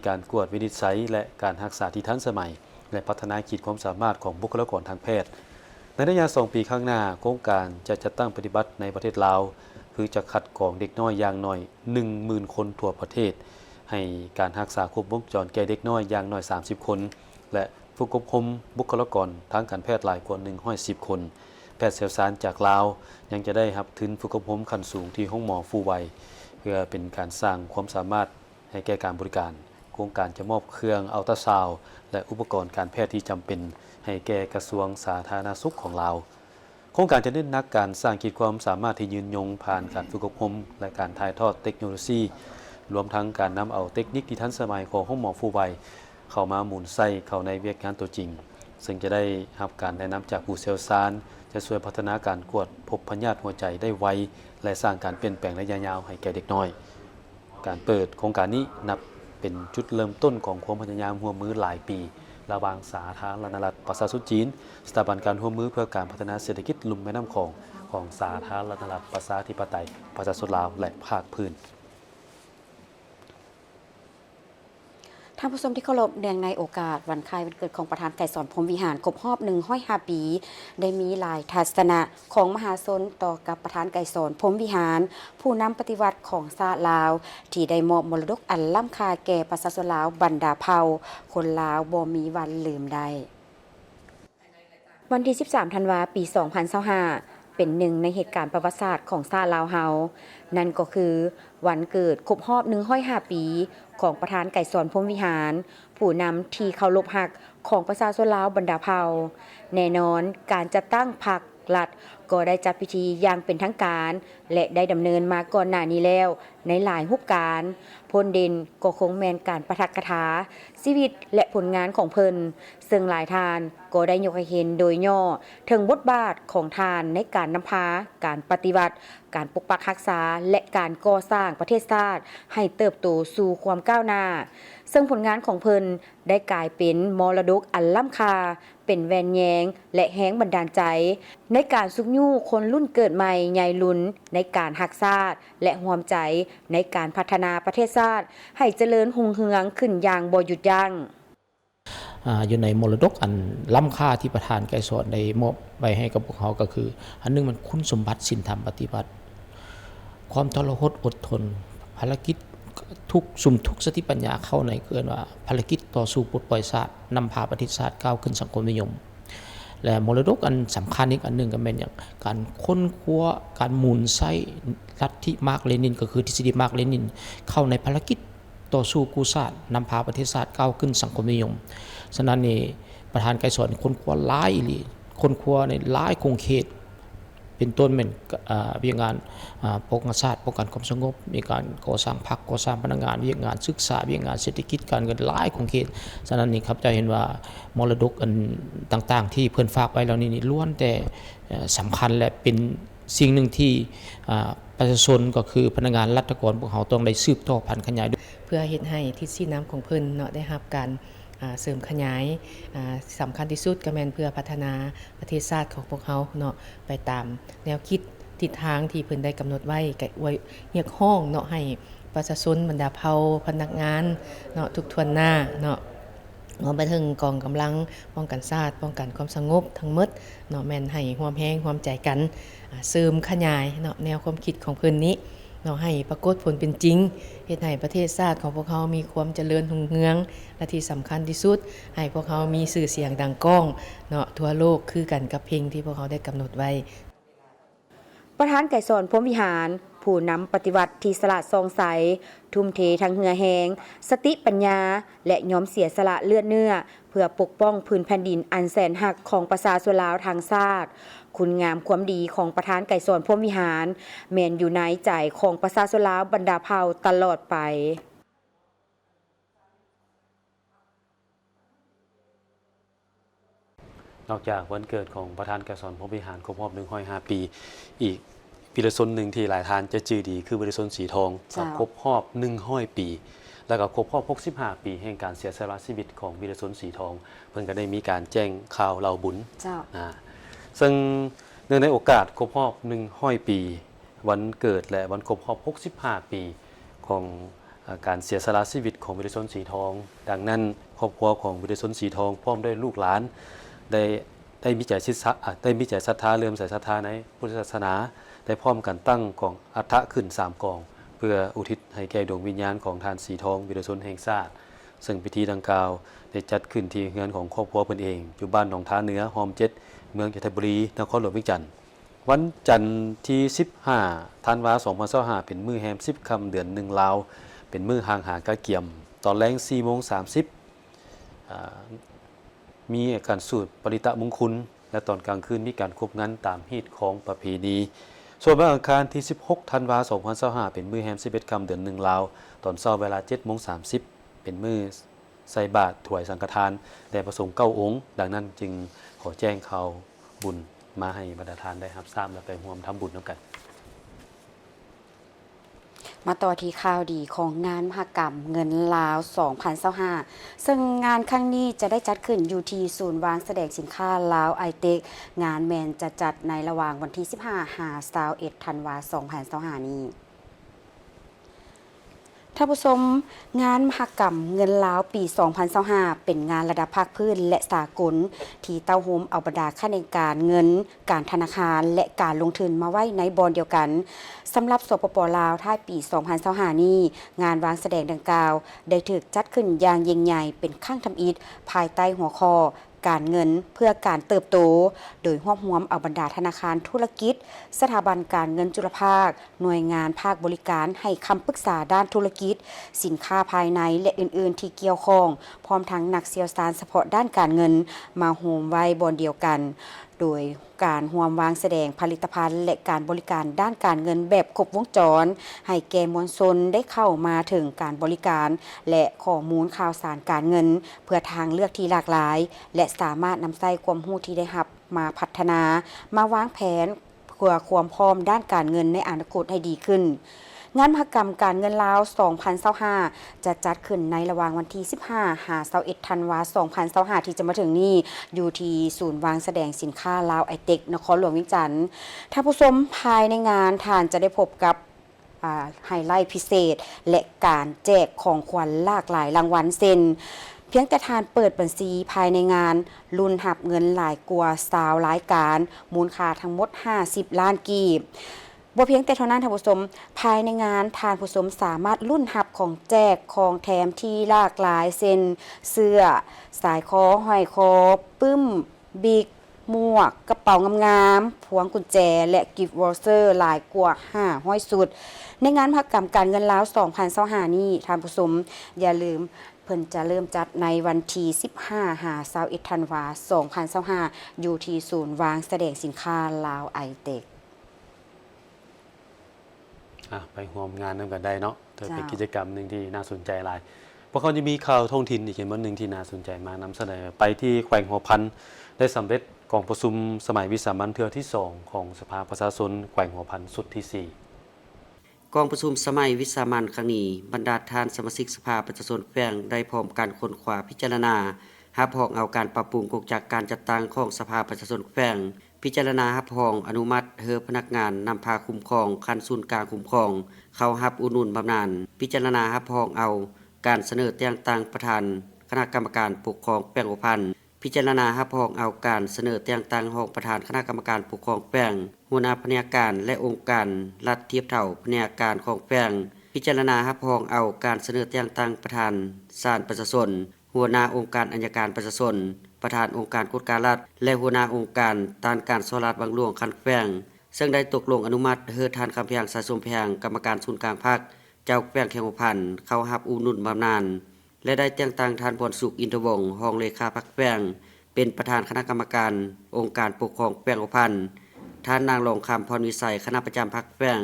การกวดวินิจฉัยและการรักษาที่ทันสมัยและพัฒนาขีดความสามารถของบุคลากรทางแพทย์ในระยะ2 ปีข้างหน้าโครงการจะจัดตั้งปฏิบัติในประเทศลาวคือจะคัดกรองเด็กน้อยอย่างน้อย 10,000 คนทั่วประเทศให้การรักษาครบวงจรแก่เด็กน้อยอย่างน้อย30 คนและฝึกอบรมบุคลากรทางการแพทย์หลายกว่า110 คนแพทย์เชี่ยวชาญจากลาวยังจะได้รับทุนฝึกอบรมขั้นสูงที่ห้องหมอฟูไวเพื่อเป็นการสร้างความสามารถให้แก่การบริการโครงการจะมอบเครื่องอัลตราซาวด์และอุปกรณ์การแพทย์ที่จำเป็นให้แก่กระทรวงสาธารณสุขของลาวโครงการจะเน้นหนักการสร้างขีดความสามารถที่ยืนยงผ่านการฝึกอบรมและการถ่ายทอดเทคโนโลยีรวมทั้งการนำเอาเทคนิคที่ทันสมัยของห้องหมอฟูไวเข้ามาหมุนไส้เข้าในเวียกงานตัวจริงซึ่งจะได้รับการแนะนำจากผู้เชี่ยวชาญจะช่วยพัฒนาการกวดพบพยาธิหัวใจได้ไวและสร้างการเปลี่ยนแปลงระยะยาวให้แก่เด็กน้อยการเปิดโครงการนี้นับเป็นจุดเริ่มต้นของความพยายามร่วมมือหลายปีระหว่างสาธารณรัฐประชาชนจีนสถาบันการร่วมมือเพื่อการพัฒนาเศรษฐกิจลุ่มแม่น้ำคลองของสาธารณรัฐประชาธิปไตยประชาชนลาวและภาคพื้นท่านผู้ชมที่เคารพเนื่องในโอกาสวันคล้ายวันเกิดของประธานไกรสอนพรหมวิหารครบรอบ105 ปีได้มีหลายทัศนะของมหาชนต่อกับประธานไกรสอนพรหมวิหารผู้นำปฏิวัติของชาติลาวที่ได้มอบมรดกอันล้ำค่าแก่ประชาชนลาวบรรดาเผ่าคนลาวบ่มีวันลืมได้วันที่ 13 ธันวาคม ปี 2025เป็นหนึ่งในเหตุการณ์ประวัติศาสตร์ของชาติลาวเฮานั่นก็คือวันเกิดครบรอบ105 ปีของประธานไกรสอนพรหมวิหารผู้นำที่เคารพรักของประชาชนลาวบรรดาเผ่าแน่นอนการจัดตั้งพรรครัฐก็ได้จัดพิธีอย่างเป็นทางการและได้ดำเนินมาก่อนหน้านี้แล้วในหลายรูปการพลเด่นก็คงแมนการปาฐกถาชีวิตและผลงานของเพิ่นซึ่งหลายทานก็ได้ยกให้เห็นโดยย่อถึงบทบาทของทานในการนำพาการปฏิวัติการปกปักรักษาและการก่อสร้างประเทศชาติให้เติบโตสู่ความก้าวหน้าซึ่งผลงานของเพิ่นได้กลายเป็นมรดกอันล้ำค่าเป็นแวนแยงและแห้งบันดาลใจในการสุกยู่คนรุ่นเกิดใหม่ใหญ่ลุ่นในการรักษาและร่วมใจในการพัฒนาประเทศชาติให้เจริญรุ่งเรืองขึ้นอย่างบ่หยุดยั้งอยู่ในมรดกอันล้ำค่าที่ประธานไกรสอนได้มอบไว้ให้กับพวกเขาก็คืออันนึงมันคุณสมบัติศีลธรรมปฏิบัติความทรหดอดทนภารกิจทุกสติปัญญาเข้าในเกินว่าภารกิจต่อสู้ปลดปล่อยชาตินำพาประเทศชาติก้าวขึ้นสังคมนิยมและมรดกอันสำคัญอีกอันหนึ่งก็เป็นอย่างการค้นคว้าการหมุนไส้ลัทธิมาร์กเลนินก็คือทฤษฎีมาร์กเลนินเข้าในภารกิจต่อสู้กู้ชาตินำพาประเทศชาติก้าวขึ้นสังคมนิยมฉะนั้นนี่ประธานไกรสอนค้นคว้าหลายอีค้นคว้าในหลายคงเขตเป็นต้นเป็นวิงานป้องกันชาติป้องกันความสงบมีการก่อสร้างพรรคก่อสร้างพนักงานวิงานศึกษาวิงานเศรษฐกิจการเงินหลายของเขตฉะนั้นนี่ครับจะเห็นว่ามรดกอันต่างๆที่เพิ่นฝากไว้แล้วนี่ล้วนแต่สำคัญและเป็นสิ่งหนึ่งที่ประชาชนก็คือพนักงานรัฐกรพวกเขาต้องได้สืบต่อพันธุ์ขยายเพื่อเฮ็ดให้ทิศน้ำของเพิ่นเนาะได้รับการเสริมขยายสำคัญที่สุดก็แม่นเพื่อพัฒนาประเทศชาติของพวกเขาเนาะไปตามแนวคิดทิศทางที่เพิ่นได้กำหนดไว้เรียกร้องเนาะให้ประชาชนบรรดาเผ่าพนักงานเนาะทุกทวนหน้าเนาะรวมไปถึงกองกำลังป้องกันชาติป้องกันความสงบทั้งหมดเนาะแม่นให้ร่วมแรงร่วมใจกันเสริมขยายเนาะแนวความคิดของเพิ่นนี้ เนาะให้ปรากฏผลเป็นจริงเฮ็ดให้ประเทศชาติของพวกเขามีความเจริญรุ่งเรืองและที่สำคัญที่สุดให้พวกเขามีชื่อเสียงดังก้องเนาะทั่วโลกคือกันกับเพลงที่พวกเขาได้กำหนดไว้ ประธานไก่สอนพรหมวิหารผู้นำปฏิวัติที่สละซองใสทุ่มเททั้งเหงื่อแหงสติปัญญาและยอมเสียสละเลือดเนื้อเพื่อปกป้องพื้นแผ่นดินอันแสนหักของประชาชนลาวทางชาติคุณงามความดีของประธานไก่สอนพรหมวิหารแม่นอยู่ในใจของประชาชนลาวบรรดาเผ่าตลอดไปนอกจากวันเกิดของประธานไกรสอนพรหมวิหารครบรอบ105 ปีอีกปีละชนหนึ่งที่หลายท่านจะจื่อดีคือบริษัทสีทองครบรอบ100 ปีแล้วก็ครบรอบ65 ปีแห่งการเสียสละชีวิตของวีรชนสีทองเพิ่นก็ได้มีการแจ้งข่าวเล่าบุญซึ่งเนื่องในโอกาสครบรอบ100 ปีวันเกิดและวันครบรอบ65 ปีของการเสียสละชีวิตของวีรชนสีทองดังนั้นครอบครัวของวีรชนสีทองพร้อมด้วยลูกหลานได้มีใจศรัทธาเลื่อมใสศรัทธาในพุทธศาสนาได้พร้อมกันตั้งกองอัฐขึ้น3กองเพื่ออุทิศให้แก่ดวงวิญญาณของทานสีทองวีรชนแห่งชาติซึ่งพิธีดังกล่าวได้จัดขึ้นที่เฮือนของครอบครัวเพิ่นเองอยู่บ้านหนองท้าเหนือหอม7เมืองจันทบุรีนครหลวงเวียงจันทน์วันจันทร์ที่15ธันวาคม2025เป็นมื้อแรม10ค่ำเดือน1ลาวเป็นมื้อห่างหากะเกียมตอนแลง 4:30 มีการสูตรปริตะมงคลและตอนกลางคืนมีการควบงานตามฮีตของประเพณีส่วนวันอังคารที่16ธันวาคม2025เป็นมื้อแรม11ค่ำเดือน1ลาวตอนเช้าเวลา 7:30 เป็นมื้อใส่บาตรถวายสังฆทานแด่พระสงฆ์9องค์ดังนั้นจึงขอแจ้งข่าวบุญมาให้บรรดาทานได้รับทราบและไปร่วมทำบุญด้วยกันมาต่อที่ข่าวดีของงานมหกรรมเงินลาว 2025 ซึ่งงานครั้งนี้จะได้จัดขึ้นอยู่ที่ศูนย์วางแสดงสินค้าลาวไอเทคงานแมนจะจัดในระหว่างวันที่ 15-21 ธันวาคม 2025 นี้ท่านผู้ชมงานมหกรรมเงินลาวปี 2025 เป็นงานระดับภาคพื้นและสากลที่เต้าโฮมเอาบรรดาข้าราชการเงินการธนาคารและการลงทุนมาไว้ในบอนเดียวกันสำหรับสปป.ลาวท้ายปี 2025 นี้งานวางแสดงดังกล่าวได้ถูกจัดขึ้นอย่างยิ่งใหญ่เป็นครั้งทำอิฐภายใต้หัวข้อการเงินเพื่อการเติบโตโดยรวบรวมเอาบรรดาธนาคารธุรกิจสถาบันการเงินจุลภาคหน่วยงานภาคบริการให้คำปรึกษาด้านธุรกิจสินค้าภายในและอื่นๆที่เกี่ยวข้องพร้อมทั้งนักเชี่ยวชาญเฉพาะด้านการเงินมาโฮมไว้บนเดียวกันโดยการร่วมวางแสดงผลิตภัณฑ์และการบริการด้านการเงินแบบครบวงจรให้แก่มวลชนได้เข้ามาถึงการบริการและข้อมูลข่าวสารการเงินเพื่อทางเลือกที่หลากหลายและสามารถนำใช้ความรู้ที่ได้รับมาพัฒนามาวางแผนเพื่อความพร้อมด้านการเงินในอนาคตให้ดีขึ้นงานมหกรรมการเงินลาว 2025 จะจัดขึ้นในระหว่างวันที่ 15-21 ธันวาคม 2025 ที่จะมาถึงนี้อยู่ที่ศูนย์วางแสดงสินค้าลาวไอเทคนครหลวงเวียงจันทน์ท่านผู้ชมภายในงานท่านจะได้พบกับไฮไลท์พิเศษและการแจกของขวัญหลากหลายรางวัลเช่นเพียงแต่ทานเปิดบัญชีภายในงานลุ้นหับเงินหลายกว่า20รายการมูลค่าทั้งหมด50ล้านกีบบ่เพียงแต่เท่านั้นท่านผู้ชมภายในงานท่านผู้ชมสามารถลุ้นหับของแจกของแถมที่หลากหลายเช่นเสื้อสายคอห้อยคอปึ้มบิ๊กหมวกกระเป๋างามๆพวงกุญแจและกิฟต์วอเชอร์หลายกว่า500สุดในงานมหกรรมการเงินลาว 2025 นี้ท่านผู้ชมอย่าลืมเพิ่นจะเริ่มจัดในวันที่ 15-21 ธันวาคม 2025 อยู่ที่ศูนย์วางแสดงสินค้าลาวไอเทคไปร่วมงานนำกันได้เนาะถือเป็นกิจกรรมหนึ่งที่น่าสนใจหลายเพราะเขาจะมีข่าวท้องถิ่นอีกเห็นว่าหนึ่งที่น่าสนใจมานำเสนอไปที่แขวงหัวพันได้สำเร็จกองประชุมสมัยวิสามัญเทื่อที่2ของสภาประชาชนแขวงหัวพันสุดที่4กองประชุมสมัยวิสามัญครั้งนี้บรรดาท่านสมาชิกสภาประชาชนแขวงได้พร้อมการค้นคว้าพิจารณารับรองเอาการปรับปรุงกฎจากการจัดตั้งของสภาประชาชนแขวงพิจารณารับรองอนุมัติให้พนักงานนำพาคุ้มครองคันศูนย์กลางคุ้มครองเข้ารับอุดหนุนบำนาญพิจารณารับรองเอาการเสนอแต่งตั้งประธานคณะกรรมการปกครองแขวงหัวพัน พิจารณารับรองเอาการเสนอแต่งตั้งรองประธานคณะกรรมการปกครองแขวงหัวหน้าแผนกการและองค์การรัฐเทียบเท่าแผนกการของแขวงพิจารณารับรองเอาการเสนอแต่งตั้งประธานศาลประชาชนหัวหน้าองค์การอัยการประชาชนประธานองค์การกฎการรัฐและหัวหน้าองค์การต้านการสลัดบางหลวงคันแขวงซึ่งได้ตกลงอนุมัติให้ทานคำเพียงสะสมเพียงกรรมการศูนย์กลางภาคเจ้าแขวงแขงหัวพันเข้ารับอุนุนบำนาญและได้แต่งตั้งท่านพรสุขอินทวงศ์รองเลขาพรรคแขวงเป็นประธานคณะกรรมการองค์การปกครองแขวงหัวพันท่านนางรองคำพรวิสัยคณะประจำพรรคแขวง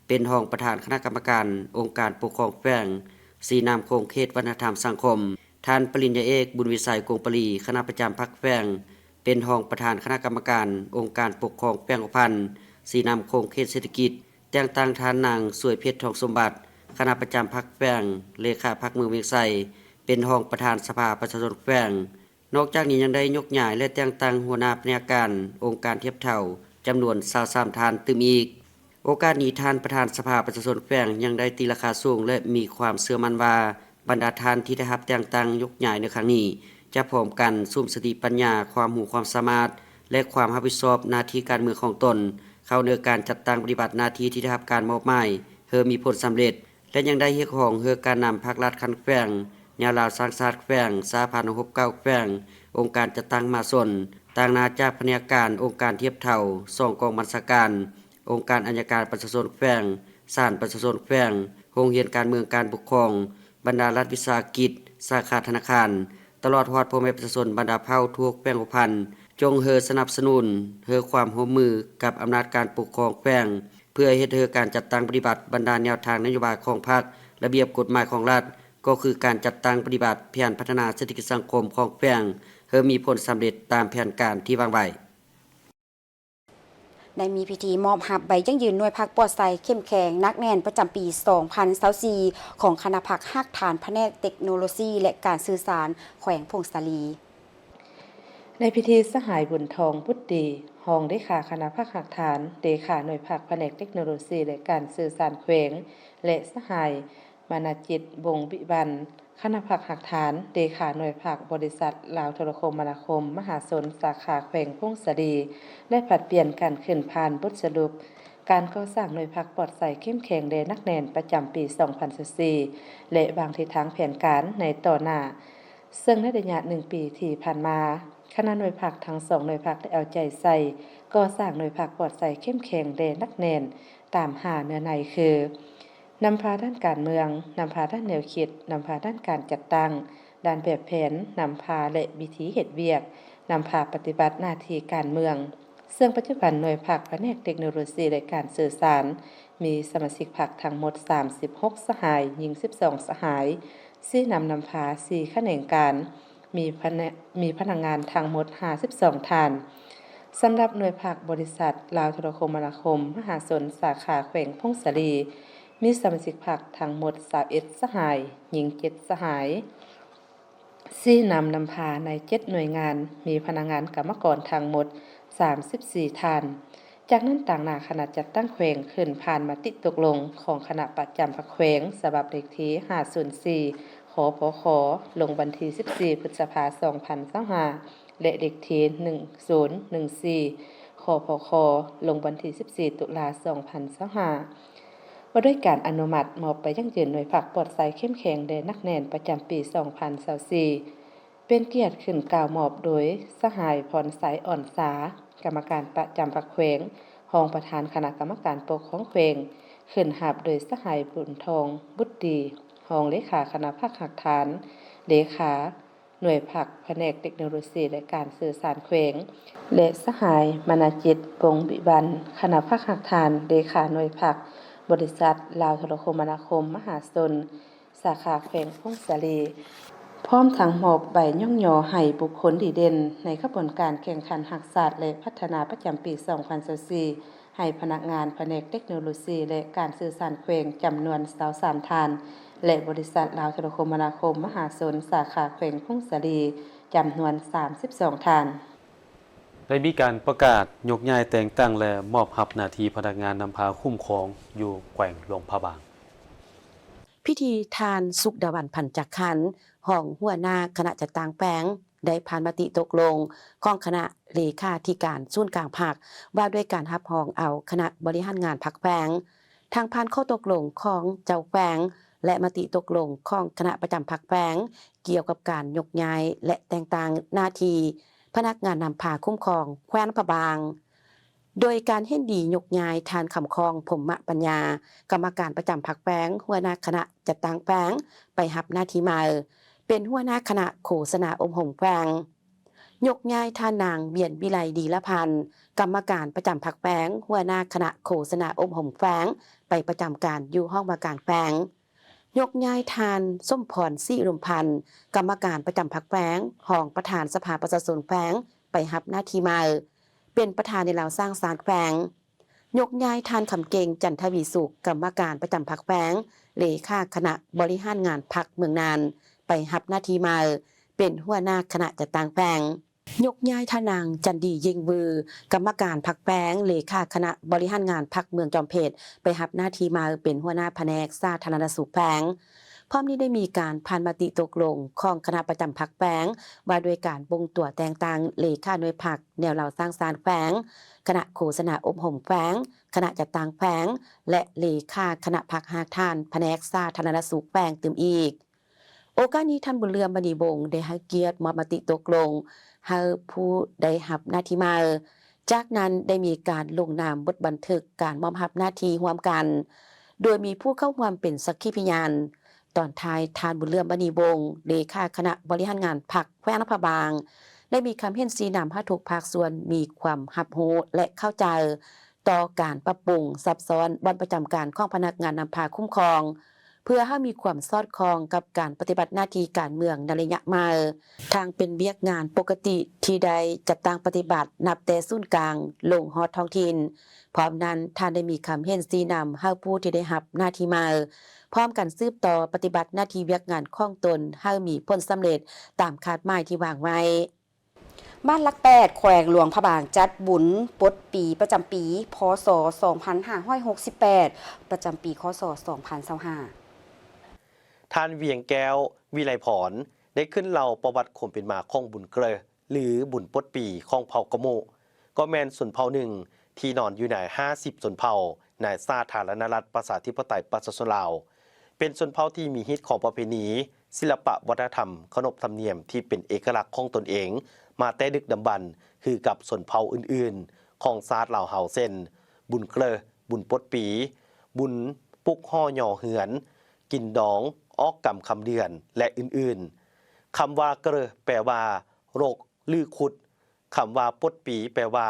เป็นรองประธานคณะกรรมการองค์การปกครองแขวงสีนามโครงเขตวัฒนธรรมสังคมท่านปริญญาเอกบุญวิสัยกงปรีคณะประจำพรรคแขวงเป็นรองประธานคณะกรรมการองค์การปกครองแขวงหัวพันสีนามโครงเขตเศรษฐกิจแต่งตั้งท่านนางสวยเพชรทองสมบัติคณะประจำพรรคแขวงเลขาพรรคเมืองเวียงไสเป็นรองประธานสภาประชาชนแขวงนอกจากนี้ยังได้ยกย้ายและแต่งตั้งหัวหน้าแผนกการองค์การเทียบเท่าจำนวน23ท่านตึมอีกโอกาสนี้ท่านประธานสภาประชาชนแขวงยังได้ตีราคาสูงและมีความเชื่อมั่นว่าบรรดาท่านที่ได้รับแต่งตั้งยกย้ายในครั้งนี้จะพร้อมกันสุ่มสติปัญญาความรู้ความสามารถและความรับผิดชอบหน้าที่การเมืองของตนเข้าในการจัดตั้งปฏิบัติหน้าที่ที่ได้รับการมอบหมายเพื่อมีผลสำเร็จและยังได้เรียกร้องให้การนำภาครัฐคันแขวงยาลาวสร้างชาติแขวงสาพันธ์69แขวงองค์การจัดตั้งมาส่วนต่างนาจากแผนกการองค์การเทียบเท่า2กองบัญชาการองค์การอัยการประชาชนแขวงศาลประชาชนแขวงโรงเรียนการเมืองการปกครองบรรดารัฐวิสาหกิจสาขาธนาคารตลอดฮอดพ่อแม่ประชาชนบรรดาเผ่าทั่วแขวงหัวพันจงสนับสนุนความร่วมมือกับอำนาจการปกครองแขวงเพื่อเฮ็ดให้การจัดตั้งปฏิบัติบรรดาแนวทางนโยบายของพรรคระเบียบกฎหมายของรัฐก็คือการจัดตั้งปฏิบัติแผนพัฒนาเศรษฐกิจสังคมของแขวงเพื่อมีผลสำเร็จตามแผนการที่วางไว้ได้มีพิธีมอบหับใบยั่งยืนหน่วยพักปลอดภัยเข้มแข็งนักแน่นประจำปี 2024ของคณะพักฮักฐานแผนกเทคโนโลยีและการสื่อสารแขวงพงศาลีในพิธีสหายบุญทองพุทธดีรองเลขาคณะพักหักฐานเลขาหน่วยพักแผนกเทคโนโลยีและการสื่อสารแขวงและสหายมานาจิตวงศ์วิบันคณะพักหักฐานเลขาหน่วยพักบริษัทลาวโทรคมนาคมมหาชนสาขาแขวงพงศาลีและผลัดเปลี่ยนกันขึ้นผ่านบทสรุปการก่อสร้างหน่วยพักปลอดภัยเข้มแข็งแด่นักแน่นประจำปี 2024และวางทิศทางแผนการในต่อหน้าซึ่งในระยะ1 ปีที่ผ่านมาคณะหน่วยพักทั้ง2หน่วยพักได้เอาใจใส่ก่อสร้างหน่วยพักปลอดภัยเข้มแข็งแด่นักแน่นตามหาเนื้อในคือนำพาด้านการเมืองนำพาด้านแนวคิดนำพาด้านการจัดตั้งด้านแบบแผนนำพาและวิธีเฮ็ดเวียกนำพาปฏิบัติหน้าที่การเมืองซึ่งปัจจุบันหน่วยพักแผนกเทคโนโลยีและการสื่อสารมีสมาชิกพรรคทั้งหมด36สหายหญิง12สหายซึ่งนำพา4แขนงการมีพนักงานทั้งหมด52ท่านสำหรับหน่วยพักบริษัทลาวโทรคมนาคมมหาชนสาขาแขวงพงศาลีมีสมาชิกพรรคทั้งหมด21สหายหญิง7สหายซึ่งนำพาใน7หน่วยงานมีพนักงานกรรมกรทั้งหมด34ท่านจากนั้นต่างหน้าคณะจัดตั้งแขวงขึ้นผ่านมติตกลงของคณะประจำพรรคแขวงฉบับเลขที่504ขพขลงวันที่14พฤษภาคม2025และเลขที่1014ขพขลงวันที่14ตุลาคม2025ว่าด้วยการอนุมัติมอบไปยั่งยืนหน่วยพักปลอดภัยเข้มแข็งแด่นักแน่นประจำปี 2024เป็นเกียรติขึ้นกล่าวมอบโดยสหายพรสายอ่อนสากรรมการประจำพรรคแขวงรองประธานคณะกรรมการปกครองแขวงขึ้นหับโดยสหายบุญทองบุตรดีรองเลขาคณะพักหักฐานเลขาหน่วยพักแผนกเทคโนโลยีและการสื่อสารแขวงและสหายมนาจิตวงศ์วิบันคณะพักหักฐานเลขาหน่วยพักบริษัทลาวโทรคมนาคมมหาชนสาขาแขวงพงศาลีพร้อมทั้งมอบใบย่องยอให้บุคคลดีเด่นในกระบวนการแข่งขันหักศาสตร์และพัฒนาประจำปี 2024ให้พนักงานแผนกเทคโนโลยีและการสื่อสารแขวงจำนวน23ท่านและบริษัทลาวโทรคมนาคมมหาชนสาขาแขวงพงศาลีจำนวน32ท่านได้มีการประกาศยกย้ายแต่งตั้งและมอบหับหน้าที่พนักงานนำพาคุ้มครองอยู่แขวงหลวงพระบางพิธีทานสุขดาวันพันจักขันห้องหัวหน้าคณะจัดตั้งแขวง ได้ผ่านมติตกลงของคณะเลขาธิการศูนย์กลางภาคว่าด้วยการรับรองเอาคณะบริหารงานพรรคแขวงทางผ่านข้อตกลงของเจ้าแขวงและมติตกลงของคณะประจำพรรคแขวงเกี่ยวกับการยกย้ายและแต่งตั้งหน้าที่พนักงานนำพาคุ้มครองแขวงพะบางโดยการเห็นดียกย้ายทานคำคองพรหมปัญญากรรมการประจำพรรคแขวงหัวหน้าคณะจัดตั้งแขวงไปรับหน้าที่ใหม่เป็นหัวหน้าคณะโฆษณาอมหงแขวงยกย้ายท่านนางเบียนวิไลดีละพันธ์กรรมการประจำพรรคแขวงหัวหน้าคณะโฆษณาอมหงแขวงไปประจำการอยู่ห้องว่าการแขวงยกย้ายทานส้มพรศรีรุมพันธ์กรรมการประจำพรรคแขวงห้องประธานสภาประชาชนแขวงไปรับหน้าที่ใหม่เป็นประธานในเหล่าสร้างสารแขวงยกย้ายทานคำเก่งจันทวีสุขกรรมการประจำพรรคแขวงเลขาคณะบริหารงานพรรคเมืองนานไปรับหน้าที่ใหม่เป็นหัวหน้าคณะจัดตั้งแขวงยกย้ายทานางจันดียิงบือกรรมการพรรคแขวงเลขาคณะบริหารงานพรรคเมืองจอมเพชรไปรับหน้าที่มาเป็นหัวหน้าแผนกสาธารณสุขแขวงพร้อมนี้ได้มีการผ่านมติตกลงของคณะประจำพรรคแขวงว่าด้วยการบ่งตัวแต่งตั้งเลขาหน่วยพรรคแนวเหล่าสร้างสารแขวงคณะโฆษณาอบรมแขวงคณะจัดตั้งแขวงและเลขาคณะพรรคหากทานแผนกสาธารณสุขแขวงตื่มอีกโอกาสนี้ท่านบุญเรืองมณีวงศ์ได้ให้เกียรติมอบมติตกลงให้ผู้ได้รับหน้าที่มาจากนั้นได้มีการลงนามบทบันทึกการมอบรับหน้าที่ร่วมกันโดยมีผู้เข้าร่วมเป็นสักขีพยานตอนท้ายท่านบุญเรืองมณีวงศ์เลขาคณะบริหารงานพรรคแขวงนครบาลได้มีคำเห็นสีนำให้ทุกภาคส่วนมีความรับรู้และเข้าใจต่อการปรับปรุงซับซ้อนบนประจำการของพนักงานนำพาคุ้มครองเพื่อให้มีความสอดคล้องกับการปฏิบัติหน้าที่การเมืองในระยะมาทางเป็นเวียกงานปกติที่ได้จัดตั้งปฏิบัตินับแต่ศูนย์กลางลงฮอดท้องถิ่นพร้อมนั้นท่านได้มีคำเห็นสีนำให้ผู้ที่ได้รับหน้าที่มาพร้อมกันสืบต่อปฏิบัติหน้าที่เวียกงานของตนให้มีผลสำเร็จตามคาดหมายที่วางไว้บ้านลักแปดแขวงหลวงพระบางจัดบุญปลดปีประจำปีพศ2568ประจำปีคศ2025ท่านเวียงแก้ววิไลพรได้ขึ้นเล่าประวัติความเป็นมาของบุญเกลอหรือบุญปลดปีของเผ่ากะโมก็แมนส่วนเผ่าหนึ่งที่นอนอยู่ใน50ส่วนเผ่าในสาธารณรัฐประชาธิปไตยประชาชนลาวเป็นส่วนเผ่าที่มีฮิตของประเพณีศิลปะวัฒนธรรมขนบธรรมเนียมที่เป็นเอกลักษณ์ของตนเองมาแต่ดึกดำบรรพ์คือกับส่วนเผ่าอื่นๆของชาติลาวเฮาเส้นบุญเกลอบุญปลดปีบุญปุกห่อหย่อเหือนกินดองออกกำคำเดือนและอื่นๆคำว่าเกลอแปลว่าโรคลือขุดคำว่าปลดปีแปลว่า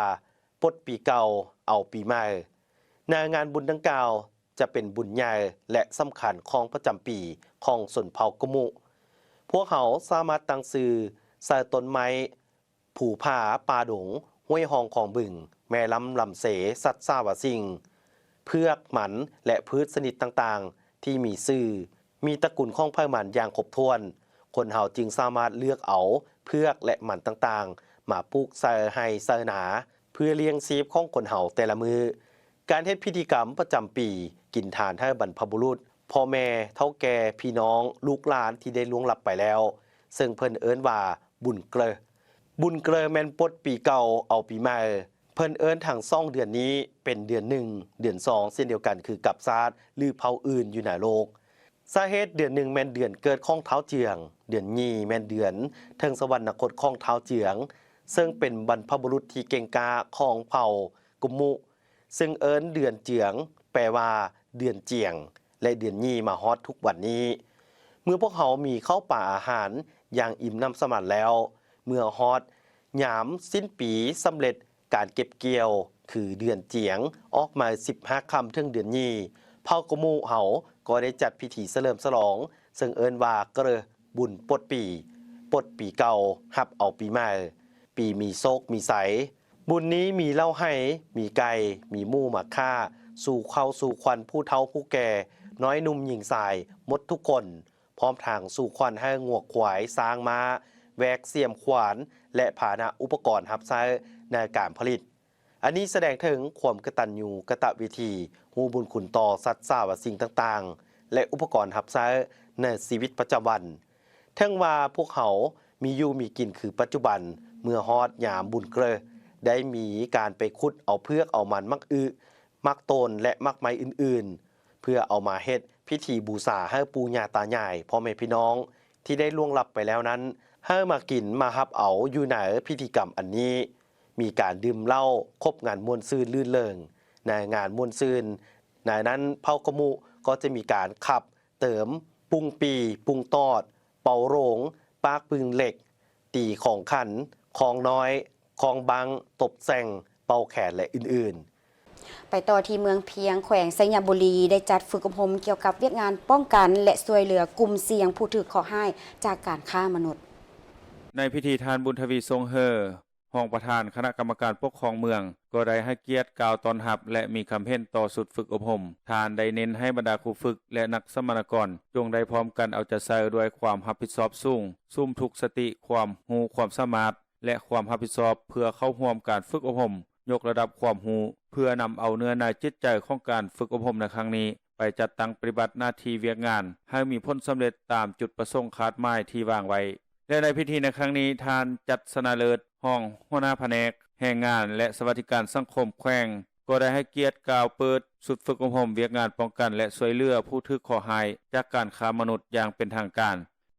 ปลดปีเก่าเอาปีใหม่ในงานบุญดังกล่าวจะเป็นบุญใหญ่และสำคัญของประจำปีของส่วนเผ่ากะมุพวกเขาสามารถตั้งชื่อใส่ต้นไม้ผูผาป่าดงห้วยหองของบึงแม่ลำลำเสสัตว์ซาวาสิงเพือกหมันและพืชชนิดต่างๆที่มีชื่อมีตระกูลของไผ่หมันอย่างครบถ้วนคนเฮาจึงสามารถเลือกเอาเพือกและหมันต่างๆมาปลูกใส่ให้ใส่หนาเพื่อเลี้ยงชีพของคนเฮาแต่ละมือการเฮ็ดพิธีกรรมประจำปีกินทานให้บรรพบุรุษพ่อแม่เฒ่าแก่พี่น้องลูกหลานที่ได้ล่วงลับไปแล้วซึ่งเพิ่นเอิ้นว่าบุญเกลอบุญเกลอแม่นปลดปีเก่าเอาปีใหม่เพิ่นเอิ้นทั้ง2เดือนนี้เป็นเดือน1เดือน2เช่นเดียวกันคือกับชาติหรือเผ่าอื่นอยู่ในโลกสาเหตุเดือน1แม่นเดือนเกิดของท้าวเจืองเดือน2แม่นเดือนเทิงสวรรคตของท้าวเจืองซึ่งเป็นบรรพบุรุษที่เก่งกาของเผ่ากุมุซึ่งเอิ้นเดือนเจืองแปลว่าเดือนเจียงและเดือน2มาฮอดทุกวันนี้เมื่อพวกเขามีข้าวป่าอาหารอย่างอิ่มน้ำสมันแล้วเมื่อฮอดยามสิ้นปีสำเร็จการเก็บเกี่ยวคือเดือนเจียงออกมา15ค่ำถึงเดือน2เผ่ากะมูเฮาก็ได้จัดพิธีเฉลิมฉลองซึ่งเอิ้นว่าเกลอบุญปลดปีเก่ารับเอาปีใหม่ปีมีโชคมีใสบุญนี้มีเหล้าให้มีไก่มีหมูหมักฆ่าสู่เข้าสู่ควันผู้เฒ่าผู้แก่น้อยหนุ่มหญิงชายหมดทุกคนพร้อมทางสู่ควันให้งวกขวายสร้างม้าแวกเสียมขวานและภาชนะอุปกรณ์รับใช้ในการผลิตอันนี้แสดงถึงความกตัญญูกตวิธีฮู้บุญคุณต่อสัตว์สาวสิ่งต่างๆและอุปกรณ์รับใช้ในชีวิตประจำวันทั้งว่าพวกเขา มีอยู่มีกินคือปัจจุบันเมื่อฮอดยามบุญเกลอได้มีการไปขุดเอาเพือกเอามันมักมักโตนและมักไม้อื่นๆเพื่อเอามาเฮ็ดพิธีบูชาให้ปู่ย่าตายายพ่อแม่พี่น้องที่ได้ล่วงลับไปแล้วนั้นให้มากินมาฮับเอาอยู่ในพิธีกรรมอันนี้มีการดื่มเหล้าคบงานม่วนซื่นลื่นเริงในงานม่วนซื่นในนั้นเผากระมุก็จะมีการขับเติมปุงปีปุงตอดเป่าโรงปากปึงเหล็กตีของขันของน้อยของบังตบแซงเป่าแขนและอื่นๆไปต่อที่เมืองเพียงแขวงไซยบุรีได้จัดฝึกอบรมเกี่ยวกับเวียกงานป้องกันและช่วยเหลือกลุ่มเสี่ยงผู้ถูกขอให้จากการฆ่ามนุษย์ในพิธีทานบุญทวีทรงเฮอห้องประธานคณะกรรมการปกครองเมืองก็ได้ให้เกียรติกล่าวตอนรับและมีคำเห็นต่อสุดฝึกอบรมทานได้เน้นให้บรรดาครูฝึกและนักสมณกรจงได้พร้อมกันเอาใจใส่ด้วยความรับผิดชอบสูงซุ่มทุกสติความรู้ความสามารถและความรับผิดชอบเพื่อเข้าร่วมการฝึกอบรมยกระดับความรู้เพื่อนำเอาเนื้อในจิตใจของการฝึกอบรมในครั้งนี้ไปจัดตั้งปฏิบัติหน้าที่เวียกงานให้มีผลสำเร็จตามจุดประสงค์คาดหมายที่วางไว้และในพิธีในครั้งนี้ทานจัดสนาเลิศห้องหัวหน้าแผนกแรงงานและสวัสดิการสังคมแขวงก็ได้ให้เกียรติกล่าวเปิดสุดฝึกอบรมเวียกงานป้องกันและช่วยเหลือผู้ถูกขอหายจากการค้ามนุษย์อย่างเป็นทางการ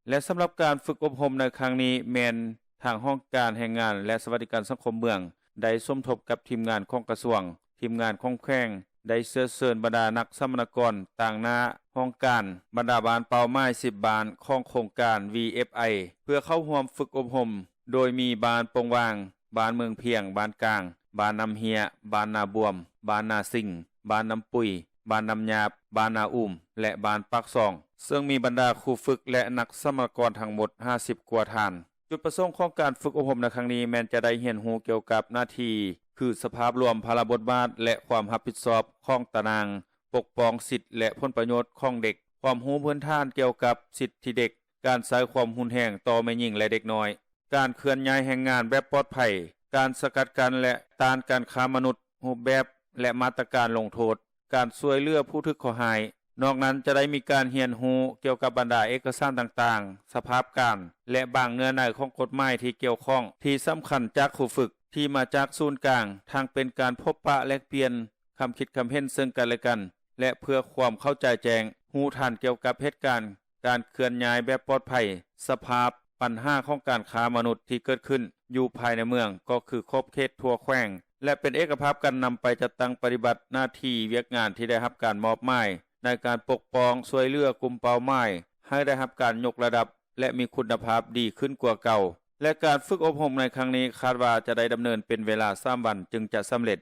และสำหรับการฝึกอบรมในครั้งนี้แม่นทางห้องการแรงงานและสวัสดิการสังคมเมืองได้สมทบกับทีมงานของกระทรวงทีมงานของแขวงได้เชิญบรรดานักสมณกรต่างหน้าห้องการบรรดาบานเป้าหมาย10บานของโครงการ VFI เพื่อเข้าร่วมฝึกอบรมโดยมีบานปงวางบานเมืองเพียงบานกลางบานนำเฮียบานนาบวมบานนาสิงบานนำปุยบานนำหยาบบานนาอุ่มและบานปักซองซึ่งมีบรรดาครูฝึกและนักสมณกรทั้งหมด50กว่าท่านจุดประสงค์ของการฝึกอบรมในครั้งนี้แม้นจะได้เรียนรู้เกี่ยวกับหน้าที่คือสภาพรวมภาระบทบาทและความรับผิดชอบของตารางปกป้องสิทธิและผลประโยชน์ของเด็กความรู้พื้นฐานเกี่ยวกับสิทธิเด็กการใช้ความรุนแรงต่อแม่หญิงและเด็กน้อยการเคลื่อนย้ายแรงงานแบบปลอดภัยการสกัดกั้นและต้านการค้ามนุษย์รูปแบบและมาตรการลงโทษการช่วยเหลือผู้ถูกขอหายนอกนั้นจะได้มีการเรียนรู้เกี่ยวกับบรรดาเอกสารต่างๆสภาพการและบางเนื้อในของกฎหมายที่เกี่ยวข้องที่สำคัญจากครูฝึกที่มาจากศูนย์กลางทางเป็นการพบปะแลกเปลี่ยนคำคิดคำเห็นซึ่งกันและกันและเพื่อความเข้าใจแจ้งรู้ทันเกี่ยวกับเหตุการณ์การเคลื่อนย้ายแบบปลอดภัยสภาพปัญหาของการค้ามนุษย์ที่เกิดขึ้นอยู่ภายในเมืองก็คือครบเขตทั่วแขวงและเป็นเอกภาพการนำไปจัดตั้งปฏิบัติหน้าที่เวียกงานที่ได้รับการมอบหมายในการปกป้องช่วยเหลือกลุ่มเป้าหมายให้ได้รับการยกระดับและมีคุณภาพดีขึ้นกว่าเก่าและการฝึกอบรมในครั้งนี้คาดว่าจะได้ดำเนินเป็นเวลา3วันจึงจะสำเร็จ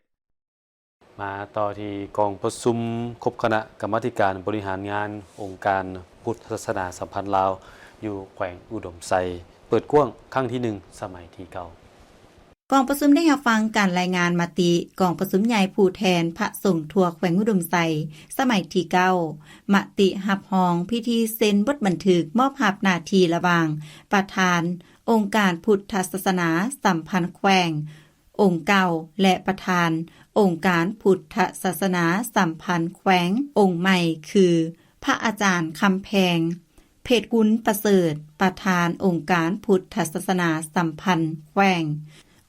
มาต่อที่กองประชุมคณะคณะกรรมาธิการบริหารงานองค์การพุทธศาสนาสัมพันธ์ลาวอยู่แขวงอุดมไซเปิดกว้างครั้งที่1สมัยที่เก่ากองประชุมได้รับฟังการรายงานมติกองประชุมใหญ่ผู้แทนพระสงฆ์ทั่วแขวงอุดมไซสมัยที่9มติรับรองพิธีเซ็นบทบันทึกมอบหน้าที่ระหว่างประธานองค์การพุทธศาสนาสัมพันธ์แขวงองค์เก่าและประธานองค์การพุทธศาสนาสัมพันธ์แขวงองค์ใหม่คือพระอาจารย์คำแพงเพชรกุลประเสริฐประธานองค์การพุทธศาสนาสัมพันธ์แขวง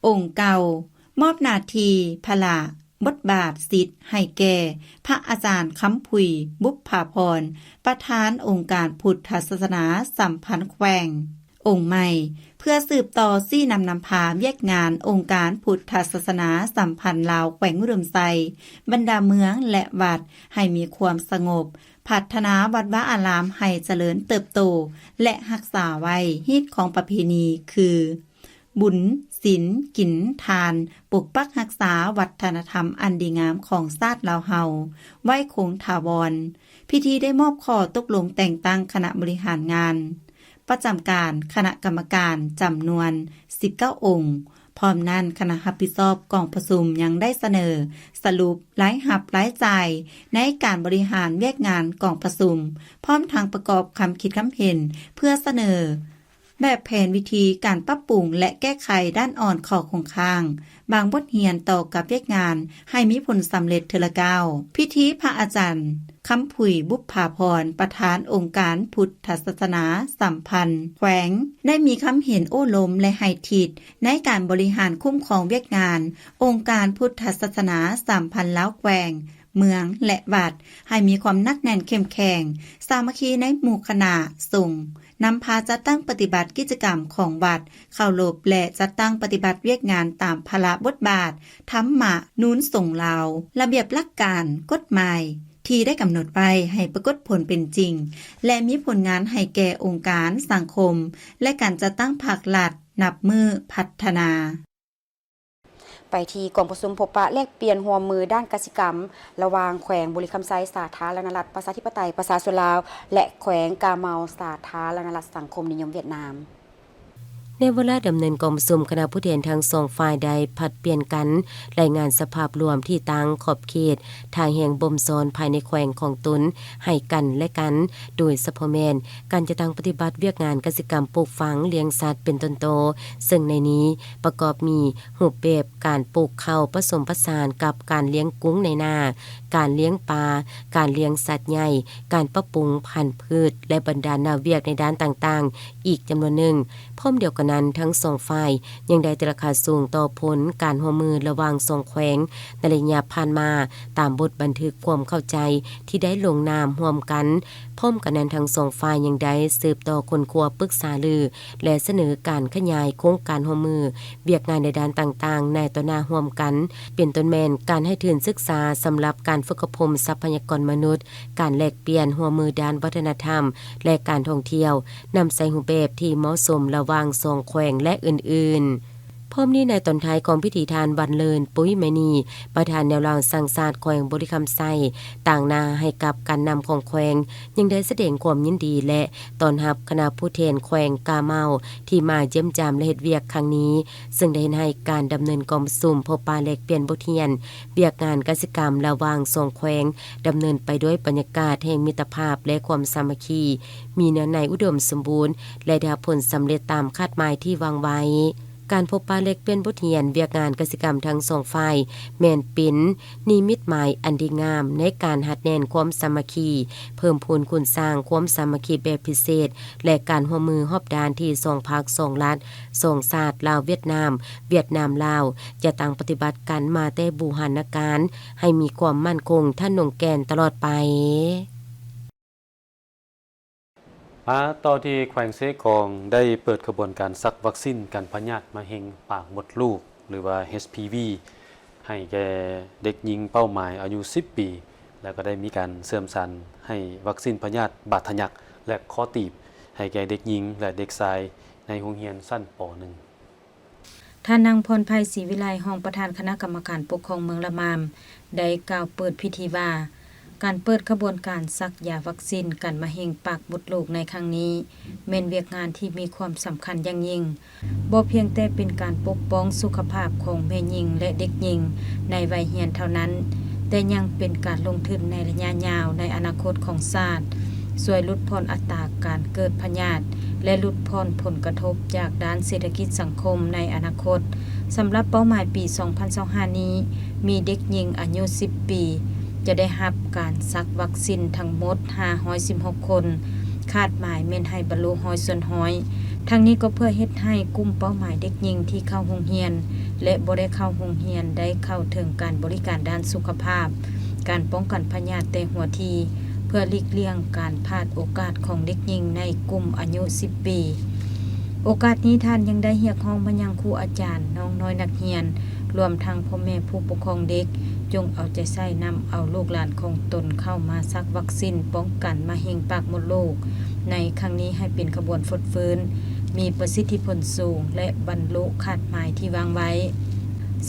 องค์เก่ามอบหน้าที่พละบทบาทสิทธิ์ให้แก่พระอาจารย์คำพุยบุพภาพรประธานองค์การพุทธศาสนาสัมพันธ์แขวงองค์ใหม่เพื่อสืบต่อซี่นำพาแยกงานองค์การพุทธศาสนาสัมพันธ์ลาวแขวงอุดมไซบรรดาเมืองและวัดให้มีความสงบพัฒนาวัดวาอารามให้เจริญเติบโตและรักษาไว้ฮีตของประเพณีคือบุญศีลกินทานปกปักรักษาวัฒนธรรมอันดีงามของชาติลาวเฮาไว้คงถาวรพิธีได้มอบข้อตกลงแต่งตั้งคณะบริหารงานประจำการคณะกรรมการจำนวน19องค์พร้อมนั้นคณะรับผิดชอบกองประชุมยังได้เสนอสรุปรายรับรายจ่ายในการบริหารเวียกงานกองประชุมพร้อมทางประกอบคำคิดคำเห็นเพื่อเสนอ แบบแผนวิธีการปรับปรุงและแก้ไขด้านอ่อนข้อคงค้าง บางบทเรียนต่อกับเวียกงานให้มีผลสำเร็จเทอละก้าวพิธีพระอาจารย์คำผุยบุพภาพรประธานองค์การพุทธศาสนาสัมพันธ์แขวงได้มีคำเห็นโอ้ลมและให้ทิศในการบริหารคุ้มครองเวียกงานองค์การพุทธศาสนาสัมพันธ์ลาวแขวงเมืองและวัดให้มีความนักแน่นเข้มแข็งสามัคคีในหมู่คณะสงฆ์นำพาจัดตั้งปฏิบัติกิจกรรมของวัดเข้าโลบและจัดตั้งปฏิบัติเวียกงานตามภาระบทบาทธรรมะนูนส่งลาวระเบียบหลักการกฎหมายที่ได้กำหนดไว้ให้ปรากฏผลเป็นจริงและมีผลงานให้แก่องค์การสังคมและการจัดตั้งภาครัฐนับมือพัฒนาไปที่กองประชุมพบปะแลกเปลี่ยนหัวมือด้านกสิกรรมระหว่างแขวงบุรีคำไซสาธารณรัฐประชาธิปไตยประชาชนลาวและแขวงกาเมาสาธารณรัฐสังคมนิยมเวียดนามในเวลาดำเนินกองประชุมคณะผู้แทนทั้งสองฝ่ายใดผัดเปลี่ยนกันรายงานสภาพรวมที่ตั้งขอบเขตทางแห่งบ่มซอนภายในแขวงของตนให้กันและกันโดยเฉพาะแม่นการจะตั้งปฏิบัติเวียกงานกสิกรรมปลูกฝังเลี้ยงสัตว์เป็นต้นโตซึ่งในนี้ประกอบมีรูปแบบการปลูกข้าวผสมผสานกับการเลี้ยงกุ้งในนาการเลี้ยงปลาการเลี้ยงสัตว์ใหญ่การปรับปรุงพันธุ์พืชและบรรดานาเวียกในด้านต่างๆอีกจำนวนหนึ่งพร้อมเดียวกันนั้นทั้งสองฝ่ายยังได้ราคาสูงต่อผลการร่วมมือระหว่างสองแขวงในระยะผ่านมาตามบทบันทึกความเข้าใจที่ได้ลงนามร่วมกันพร้อมกันนั้นทั้งสองฝ่ายยังได้สืบต่อคนครัวปรึกษาลือและเสนอการขยายโครงการร่วมมือเวียกงานในด้านต่างๆในต่อหน้าร่วมกันเป็นต้นแม่นการให้ทุนศึกษาสำหรับการฝึกอบรมทรัพยากรมนุษย์การแลกเปลี่ยนร่วมมือด้านวัฒนธรรมและการท่องเที่ยวนำใส่รูปแบบที่เหมาะสมระหว่างสองแขวงและอื่นๆพร้อมนี้ในตอนท้ายของพิธีทานวันเลินปุ้ยแมณีประธานแนวรางสังสาสแขวงบุรีคำไซต่างนาให้กับการนำของแขวงยังได้แสดงความยินดีและต้อนรับคณะผู้แทนแขวงกาเมาที่มาเยี่ยมยามและเฮ็ดเวียกครั้งนี้ซึ่งได้ให้การดำเนินกองประชุมพบปะแลกเปลี่ยนบทเรียนเวียกงานกสิกรรมระหว่างสองแขวงดำเนินไปด้วยบรรยากาศแห่งมิตรภาพและความสามัคคีมีเนื้อในอุดมสมบูรณ์และได้ผลสำเร็จตามคาดหมายที่วางไว้การพบปะแลกเปลี่ยนบทเรียนเวียกงานกสิกรรมทั้งสองฝ่ายแม่นเป็นนิมิตหมายอันดีงามในการหัดแน่นความสามัคคีเพิ่มพูนคุณสร้างความสามัคคีแบบพิเศษและการร่วมมือรอบด้านที่สองภาคสองรัฐสองชาติลาวเวียดนามลาวจะตั้งปฏิบัติกันมาแต่บูรณาการให้มีความมั่นคงท่านนงแกนตลอดไปต่อที่แขวงเซกองได้เปิดกระบวนการซักวัคซีนกันพยาธิมะเร็งปากมดลูกหรือว่า HPV ให้แก่เด็กหญิงเป้าหมายอายุ10ปีแล้วก็ได้มีการเสริมสรรให้วัคซีนพยาธิบาดทะยักและคอตีบให้แก่เด็กหญิงและเด็กชายในโรงเรียนชั้นป .1 ท่านนางพรไพศรีวิไลรองประธานคณะกรรมการปกครองเมืองละมามได้กล่าวเปิดพิธีว่าการเปิดขบวนการซักยาวัคซีนกันมะเร็งปากมดลูกในครั้งนี้แม่นเวียกงานที่มีความสำคัญอย่างยิ่งบ่เพียงแต่เป็นการปกป้องสุขภาพของแม่หญิงและเด็กหญิงในวัยเรียนเท่านั้นแต่ยังเป็นการลงทุนในระยะยาวในอนาคตของชาติช่วยลดพรอัตราการเกิดพยาธิและลดพรผลกระทบจากด้านเศรษฐกิจสังคมในอนาคตสำหรับเป้าหมายปี 2025 นี้มีเด็กหญิงอายุ10 ปีจะได้รับการซักวัคซีนทั้งหมด516คนคาดหมายแม่นให้บรรลุ100%ทั้งนี้ก็เพื่อเฮ็ดให้กลุ่มเป้าหมายเด็กหญิงที่เข้าโรงเรียนและบ่ได้เข้าโรงเรียนได้เข้าถึงการบริการด้านสุขภาพการป้องกันพยาธิแต่หัวทีเพื่อหลีกเลี่ยงการพลาดโอกาสของเด็กหญิงในกลุ่มอายุ10 ปีโอกาสนี้ท่านยังได้เรียกร้องมายังครูอาจารย์น้องน้อยนักเรียนรวมทั้งพ่อแม่ผู้ปกครองเด็กจงเอาใจใส่นำเอาลูกหลานของตนเข้ามาซักวัคซีนป้องกันมะเร็งปากมดลูกในครั้งนี้ให้เป็นขบวนฟดฟื้นมีประสิทธิผลสูงและบรรลุคาดหมายที่วางไว้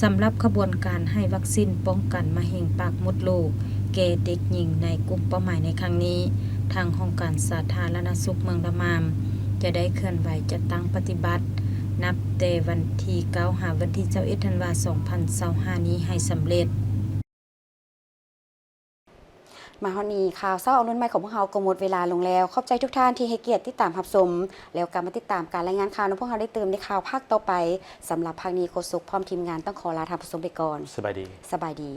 สำหรับขบวนการให้วัคซีนป้องกันมะเร็งปากมดลูกแก่เด็กหญิงในกลุ่มเป้าหมายในครั้งนี้ทางองค์การสาธารณสุขเมืองละมามจะได้เคลื่อนไหวจัดตั้งปฏิบัตินับแต่วันที่9 หาวันที่21 ธันวาคม 2025 นี้ให้สำเร็จ มาฮอนี้ข่าวเศร้าเอานุ่นใหม่ของพวกเราก็หมดเวลาลงแล้วขอบใจทุกท่านที่ให้เกียรติติดตามรับชมแล้วการมาติดตามการรายงานข่าวของพวกเราได้เติมในข่าวภาคต่อไปสำหรับภาคนี้โฆษกพร้อมทีมงานต้องขอลาท่านผู้ชมไปก่อน สบายดี สบายดี